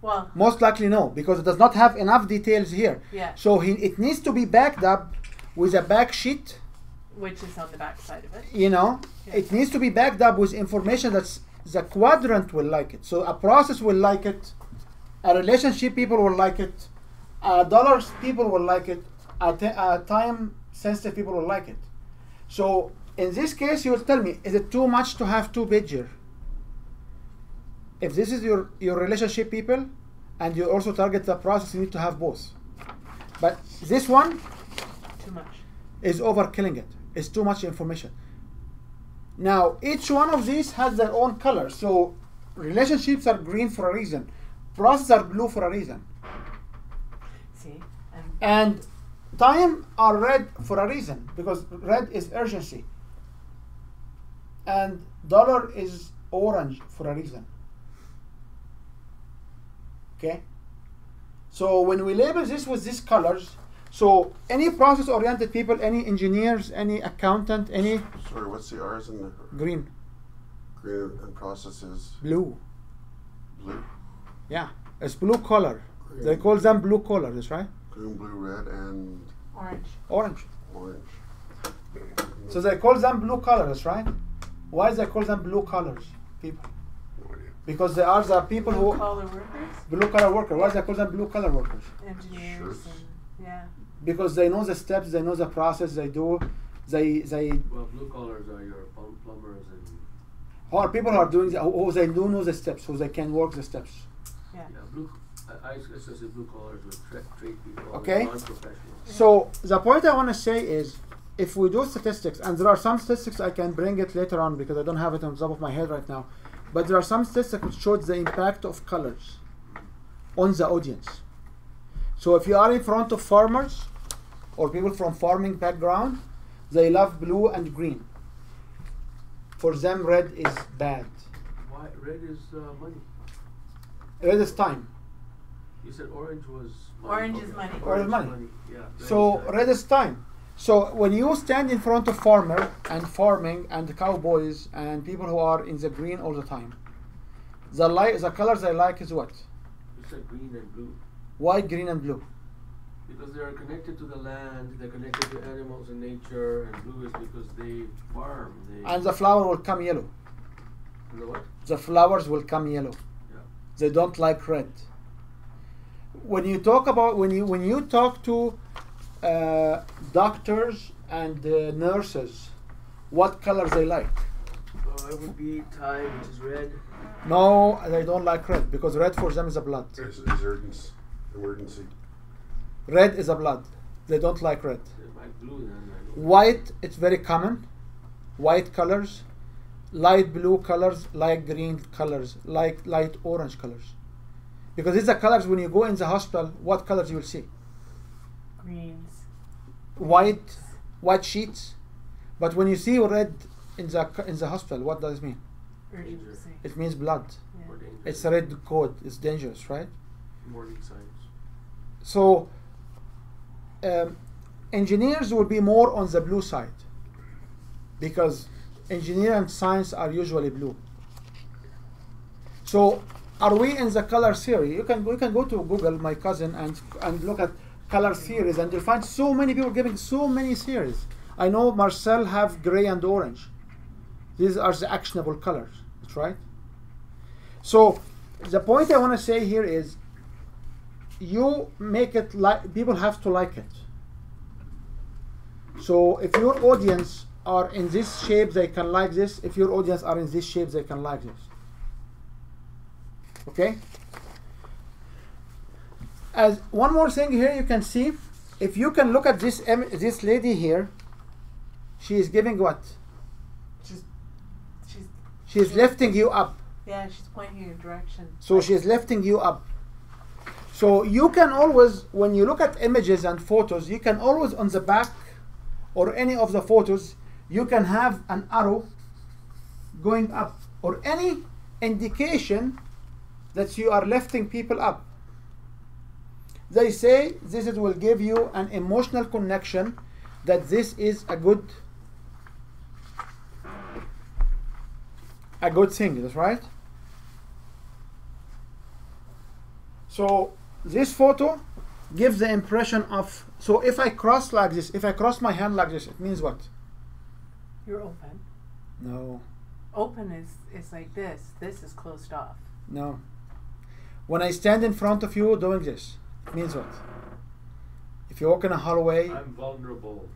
Well, Most likely no, because it does not have enough details here. yeah, So it needs to be backed up with a back sheet, which is on the back side of it. you know. Yeah. It needs to be backed up with information that's the quadrant will like it. So a process will like it, a relationship people will like it, dollars people will like it, time sensitive people will like it. So in this case, you will tell me, is it too much to have two pager? If this is your relationship people, and you also target the process, you need to have both. But this one Too much. is overkilling it. It's too much information. Now, each one of these has their own color. So relationships are green for a reason. Processes are blue for a reason. See? And time are red for a reason, because red is urgency. And dollar is orange for a reason. Okay? So when we label this with these colors, so any process-oriented people, any engineers, any accountant, any Sorry, what's the R's in the green, green and processes? blue, Blue, yeah, it's blue color. green, They call them blue colors, right? green, blue, red, and Orange. Orange. orange. So they call them blue colors, right? Why they call them blue colors, people? No idea. Because they are the people Blue who collar workers, blue collar worker. Why they call them blue collar workers? engineers, Sure. and yeah. Because they know the steps, they know the process, they do, they Well, blue collars are your plumbers and or people who are doing who they do know the steps, so they can work the steps. Yeah. yeah, blue. I associate blue collars with trade people. Okay. Non-professionals. So the point I want to say is, if we do statistics, and there are some statistics I can bring it later on because I don't have it on top of my head right now, but there are some statistics which shows the impact of colors on the audience. So if you are in front of farmers or people from farming background, they love blue and green. For them, red is bad. Why red is money? Red is time. You said orange was money. Orange is money. Orange is money. Yeah. So red is time. So when you stand in front of farmer and farming and cowboys and people who are in the green all the time, the colors they like is what? You said green and blue. Why green and blue? Because they are connected to the land, they're connected to animals and nature, and blue is because they farm. They And the flower will come yellow. you know what? The flowers will come yellow. Yeah. They don't like red. When you talk about when you talk to doctors and nurses, what colors they like? It would be time, which is red. No, they don't like red because red for them is a blood. Is emergency. Red is a blood. They don't like red. They like blue then. I know. White, it's very common. White colors. light blue colors, light green colors, light orange colors. Because these are colors when you go in the hospital, what colors you will see? Greens. White sheets. But when you see red in the hospital, what does it mean? Urgency. It means blood. Yeah. Or dangerous. It's a red code. It's dangerous, right? Warning signs. So engineers will be more on the blue side because engineering and science are usually blue. So are we in the color theory? You can go to Google, my cousin, and look at color theories, and you'll find so many people giving so many theories. I know Marcel have gray and orange. These are the actionable colors. That's right. So the point I want to say here is you make it like people have to like it. So if your audience are in this shape, they can like this. If your audience are in this shape, they can like this. Okay? As one more thing here, you can see, if you can look at this lady here, she is giving what? She's lifting you up. Yeah, she's pointing in a direction. So she's lifting you up. So you can always, when you look at images and photos, you can always on the back or any of the photos, you can have an arrow going up or any indication that you are lifting people up. They say this will give you an emotional connection that this is a good thing. That's right. So this photo gives the impression of, so if I cross like this, if I cross my hand like this, it means what? You're open. No. Open is like this. This is closed off. No. When I stand in front of you doing this, it means what? If you walk in a hallway. I'm vulnerable.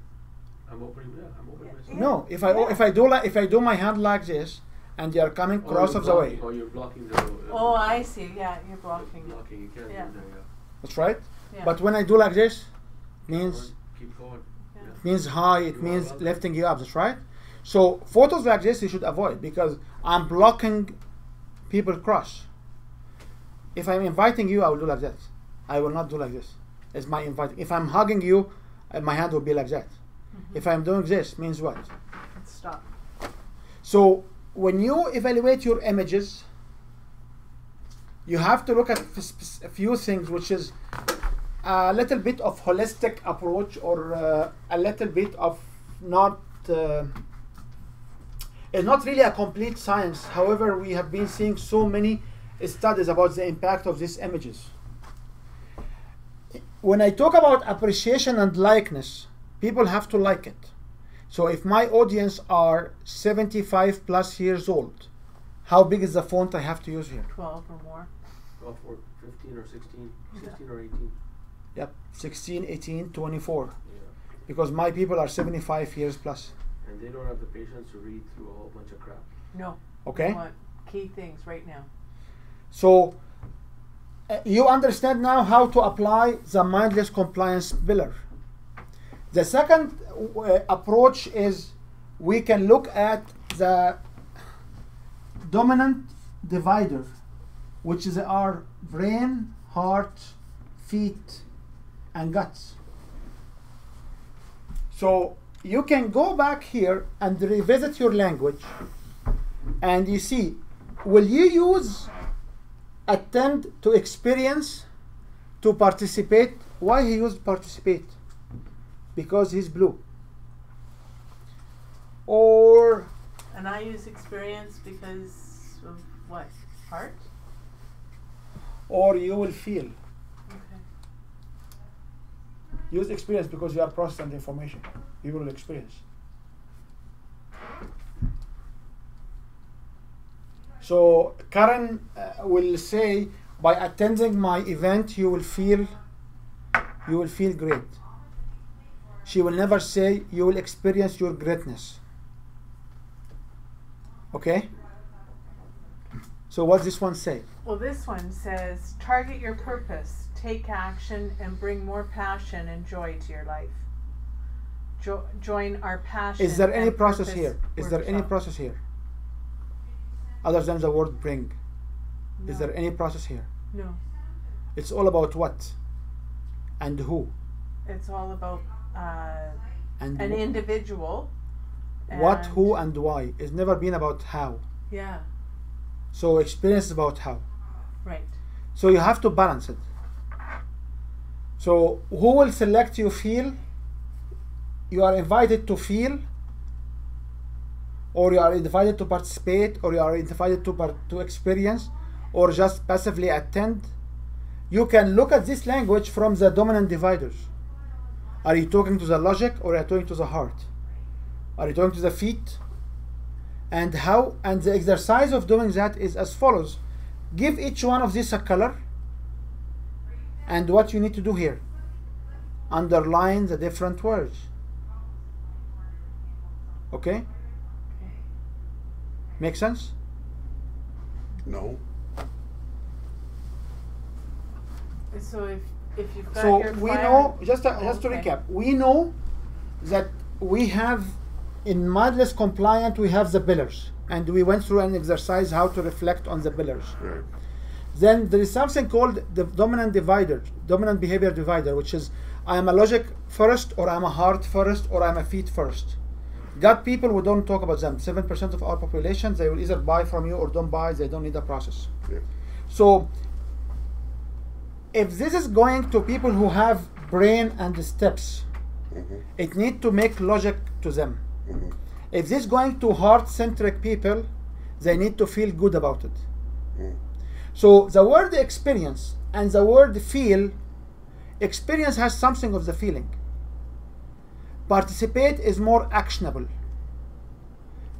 I'm opening. Yeah, I'm opening myself. No. If I do my hand like this, and they are coming cross of the way. Or you're blocking the. Oh, I see. Yeah, you're blocking. Blocking. You can't Yeah. do that. Yeah. That's right. Yeah. But when I do like this, it means Keep going. Yeah. Yeah. it means high. It You are means welcome. lifting you up. That's right. So photos like this you should avoid because I'm blocking people cross. If I'm inviting you, I will do like that. I will not do like this. It's my inviting. If I'm hugging you, my hand will be like that. If I'm doing this, means what? Stop. So when you evaluate your images, you have to look at a few things, which is a little bit of holistic approach or a little bit of not. It's not really a complete science. However, we have been seeing so many studies about the impact of these images. When I talk about appreciation and likeness, people have to like it. So if my audience are 75 plus years old, how big is the font I have to use here? 12 or more. Go for 15 or 16, 16 or 18. Yep, 16, 18, 24. Yeah. Because my people are 75 years plus. And they don't have the patience to read through a whole bunch of crap. No. Okay? We want key things right now. So you understand now how to apply the mindless compliance pillar. The second approach is we can look at the dominant divider, which is our brain, heart, feet, and guts. So you can go back here and revisit your language, and you see, will you use attend to experience to participate? Why he used participate? Because he's blue. Or And I use experience because of what? Heart? or you will feel. Okay. Use experience because you are processing the information. You will experience. So Karen will say, by attending my event, you will feel great. She will never say you will experience your greatness. Okay? So what does this one say? Well, this one says, target your purpose, take action, and bring more passion and joy to your life. Join our passion. Is there any and process purpose here? Is there any workshop. process here? other than the word bring? Is No. there any process here? No. It's all about what and who It's all about and an individual. what, who, and why. It's never been about how. Yeah. So experience is about how. Right. So you have to balance it. So who will select you feel? You are invited to feel, or you are invited to participate, or you are invited to experience, or just passively attend. You can look at this language from the dominant dividers. Are you talking to the logic, or are you talking to the heart? Are you talking to the feet? And how? And the exercise of doing that is as follows. Give each one of these a color, and what you need to do here, underline the different words. Okay? Make sense? No. So if you've got So your we flyer- know, just to Okay. recap, we know that we have, in Madless compliant, we have the pillars, and we went through an exercise how to reflect on the pillars. Right. Then there is something called the dominant divider, dominant behavior divider, which is I am a logic first, or I'm a heart first, or I'm a feet first. Got people who don't talk about them. 7% of our population, they will either buy from you or don't buy, they don't need a process. Yeah. So if this is going to people who have brain and steps, it need to make logic to them. If this is going to heart-centric people, they need to feel good about it. So the word experience and the word feel, experience has something of the feeling. Participate is more actionable.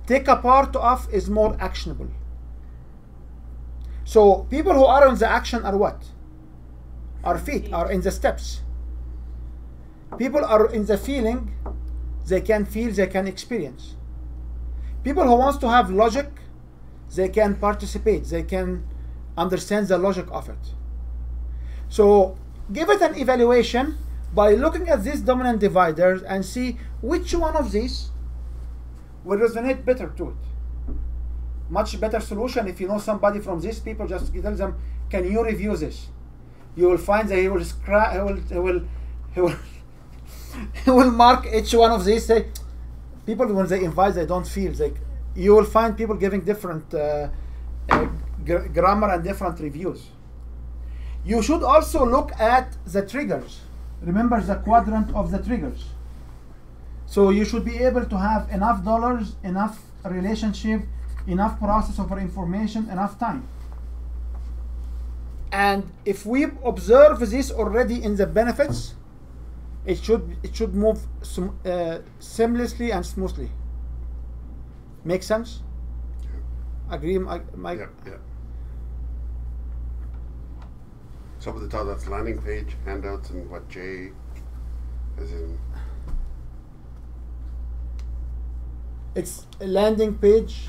Take a part of is more actionable. So people who are in the action are what? Our feet are in the steps. People are in the feeling, they can feel, they can experience. People who wants to have logic, they can participate, they can understand the logic of it. So give it an evaluation by looking at these dominant dividers and see which one of these will resonate better to it. Much better solution if you know somebody from these people, just tell them, can you review this? You will find that he will mark each one of these. Say, people when they invite, they don't feel. You will find people giving different grammar and different reviews. You should also look at the triggers. Remember the quadrant of the triggers. So you should be able to have enough dollars, enough relationship, enough process of information, enough time. And if we observe this already in the benefits, it should move seamlessly and smoothly. Make sense? Yeah. Agree, Mike? Yeah. Yeah. So up at the top, that's landing page, handouts, and what J is in. It's a landing page,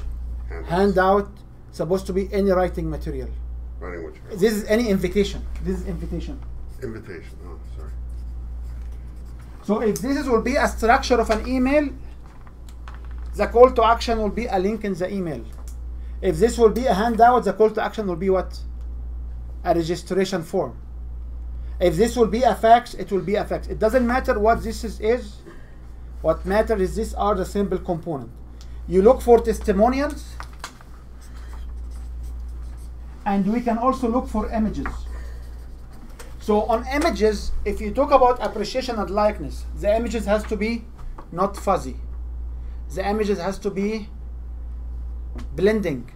Handouts. handout, supposed to be any writing material. Writing which. This is any invitation. This is invitation. Invitation. Oh, sorry. So if this will be a structure of an email, the call to action will be a link in the email. If this will be a handout, the call to action will be what? A registration form. If this will be a fax, it will be a fax. It doesn't matter what this is. What matters is these are the simple component. You look for testimonials, and we can also look for images. So on images, if you talk about appreciation and likeness, the images has to be not fuzzy. The images has to be blending.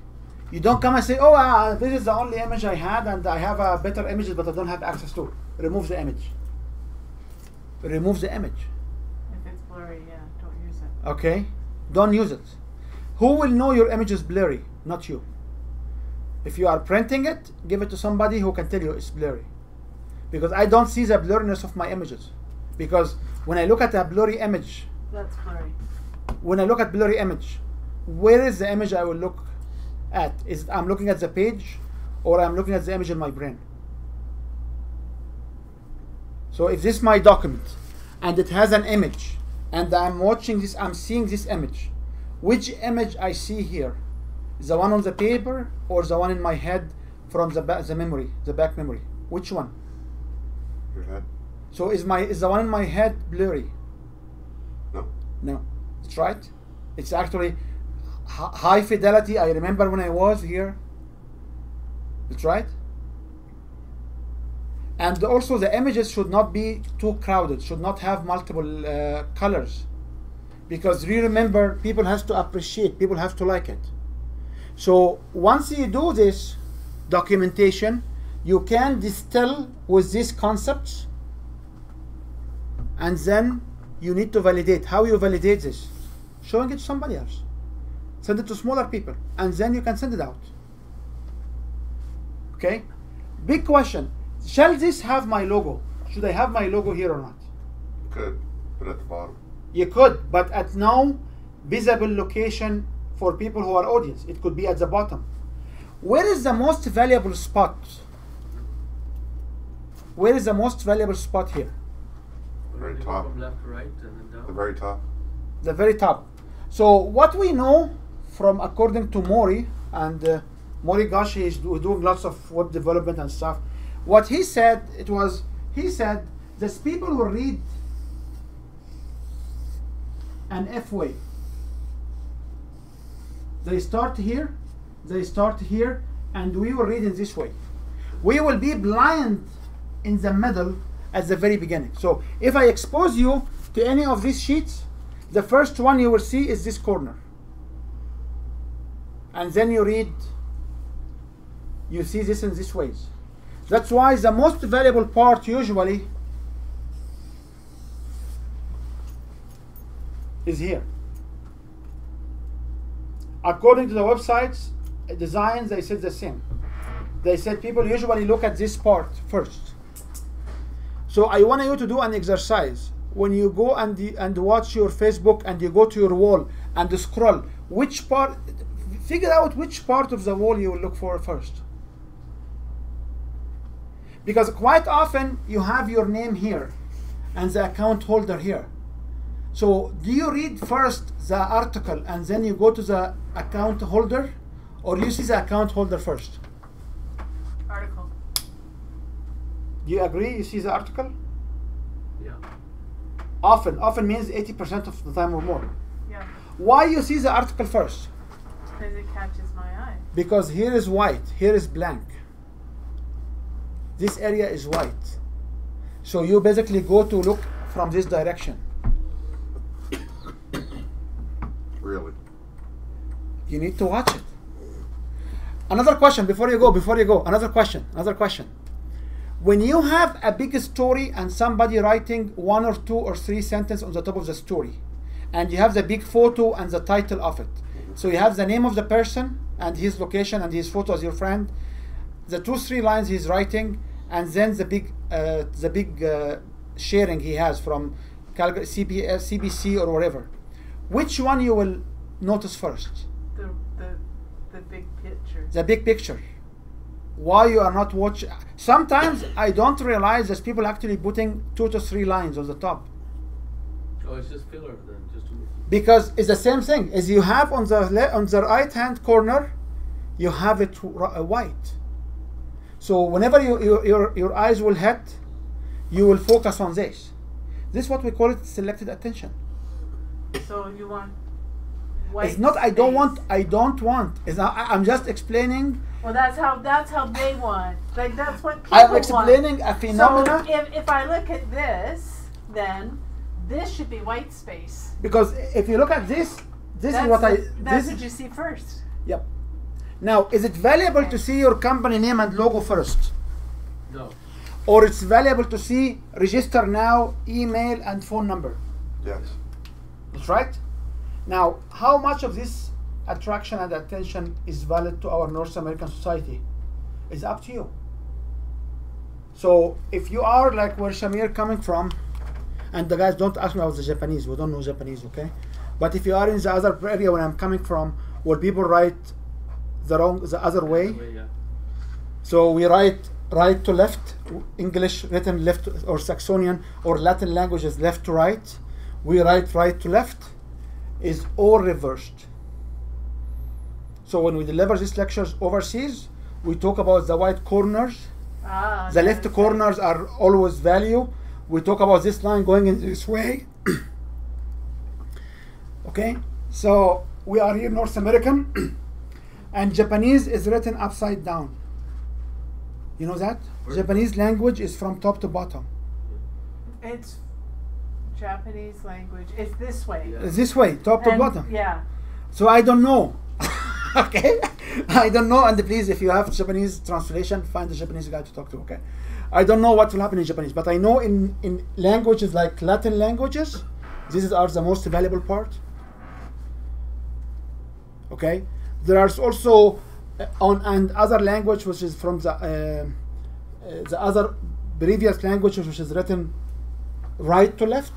You don't come and say, oh, this is the only image I had and I have a better images but I don't have access to. Remove the image. Remove the image. If it's blurry, yeah, don't use it. Okay? Don't use it. Who will know your image is blurry? Not you. If you are printing it, give it to somebody who can tell you it's blurry. Because I don't see the blurriness of my images. Because when I look at a blurry image, That's blurry. when I look at blurry image, where is the image I will look at? Is it I'm looking at the page or I'm looking at the image in my brain? So if this is my document and it has an image and I'm watching this, I'm seeing this image, which image I see here The one on the paper or the one in my head from the memory, the back memory? Which one? Your head? So is the one in my head blurry? No. No, that's right. It's actually high fidelity. I remember when I was here. That's right. And also the images should not be too crowded, should not have multiple colors. Because you remember, people have to appreciate, people have to like it. So once you do this documentation, you can distill with these concepts, and then you need to validate. How you validate this? Showing it to somebody else. Send it to smaller people, and then you can send it out. Okay? Big question. Shall this have my logo? Should I have my logo here or not? Could put it at the bottom. You could, but at no visible location for people who are audience. It could be at the bottom. Where is the most valuable spot? Where is the most valuable spot here? Very You go top. From left to right and then down. The very top. The very top. So what we know from, according to Mori, and Mori Gashi is doing lots of web development and stuff. What he said, he said, there's people who read an F way. They start here, and we will read in this way. We will be blind in the middle at the very beginning. So if I expose you to any of these sheets, the first one you will see is this corner. And then you read, you see this in this ways. That's why the most valuable part usually is here. According to the websites, designs, they said the same. They said people usually look at this part first. So I want you to do an exercise. When you go and watch your Facebook and you go to your wall and scroll, which part, figure out which part of the wall you will look for first. Because quite often you have your name here and the account holder here. So do you read first the article and then you go to the account holder, or you see the account holder first? Article. Do you agree you see the article? Yeah. Often means 80% of the time or more. Yeah. Why you see the article first? Because it catches my eye. Because here is white, here is blank. This area is white. So you basically go to look from this direction. Really? You need to watch it. Another question before you go, another question. When you have a big story and somebody writing 1 or 2 or 3 sentences on the top of the story, and you have the big photo and the title of it. So you have the name of the person and his location and his photo as your friend, the 2-3 lines he's writing, and then the big sharing he has from Calgary, CBC or whatever. Which one you will notice first? The big picture. The big picture. Why you are not watching? Sometimes I don't realize that people actually putting 2 to 3 lines on the top. Oh, it's just filler then, just to Because it's the same thing as you have on the right hand corner, you have it white. So whenever your eyes will hit, you will focus on this. This is what we call it selected attention. So you want white It's not I don't space. want. I'm just explaining. Well, that's how they want. Like that's what people I'm explaining want. a phenomena. So if I look at this, then this should be white space. Because if you look at this is That's what that's what you see first. Yep. Now, is it valuable to see your company name and logo first? No. Or it's valuable to see register now, email and phone number? Yes. That's right. Now, how much of this attraction and attention is valid to our North American society? It's up to you. So if you are like where Shamir coming from, and the guys don't ask me about the Japanese, we don't know Japanese, okay? But if you are in the other area where I'm coming from, where people write the other way, Yeah. so we write right to left, English written left, or Saxonian or Latin languages left to right. We write right to left, is all reversed. So when we deliver these lectures overseas, we talk about the white corners. The left corners are always value. We talk about this line going in this way. Okay, so we are here North American, and Japanese is written upside down. You know that? Japanese language is from top to bottom. It's Japanese language. It's this way. It's this way, top to And- bottom. Yeah. So I don't know. Okay, I don't know. And please, if you have Japanese translation, find the Japanese guy to talk to. Okay, I don't know what will happen in Japanese, but I know in languages like Latin languages, these are the most valuable part. Okay, there are also on and other language which is from the other previous language which is written right to left.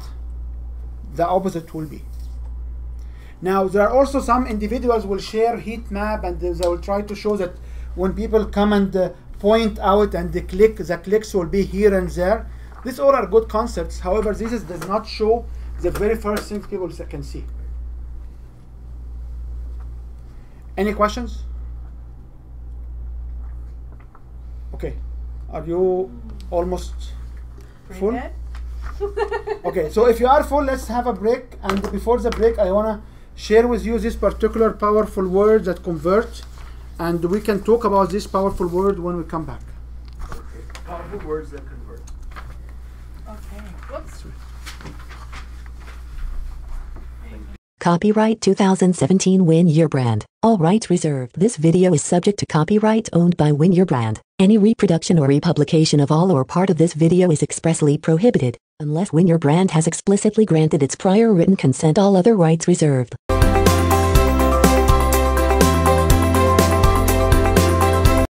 The opposite will be. Now there are also some individuals will share heat map, and they will try to show that when people come and point out and they click, the clicks will be here and there. These all are good concepts. However, does not show the very first thing people can see. Any questions? Okay, are you almost full? Dead? Okay, so if you are full, let's have a break. And before the break, I want to share with you this particular powerful word that convert, and we can talk about this powerful word when we come back. Okay. Powerful words that convert. Okay. Whoops. Copyright 2017 Win Your Brand. All rights reserved. This video is subject to copyright owned by Win Your Brand. Any reproduction or republication of all or part of this video is expressly prohibited, unless Win Your Brand has explicitly granted its prior written consent. All other rights reserved.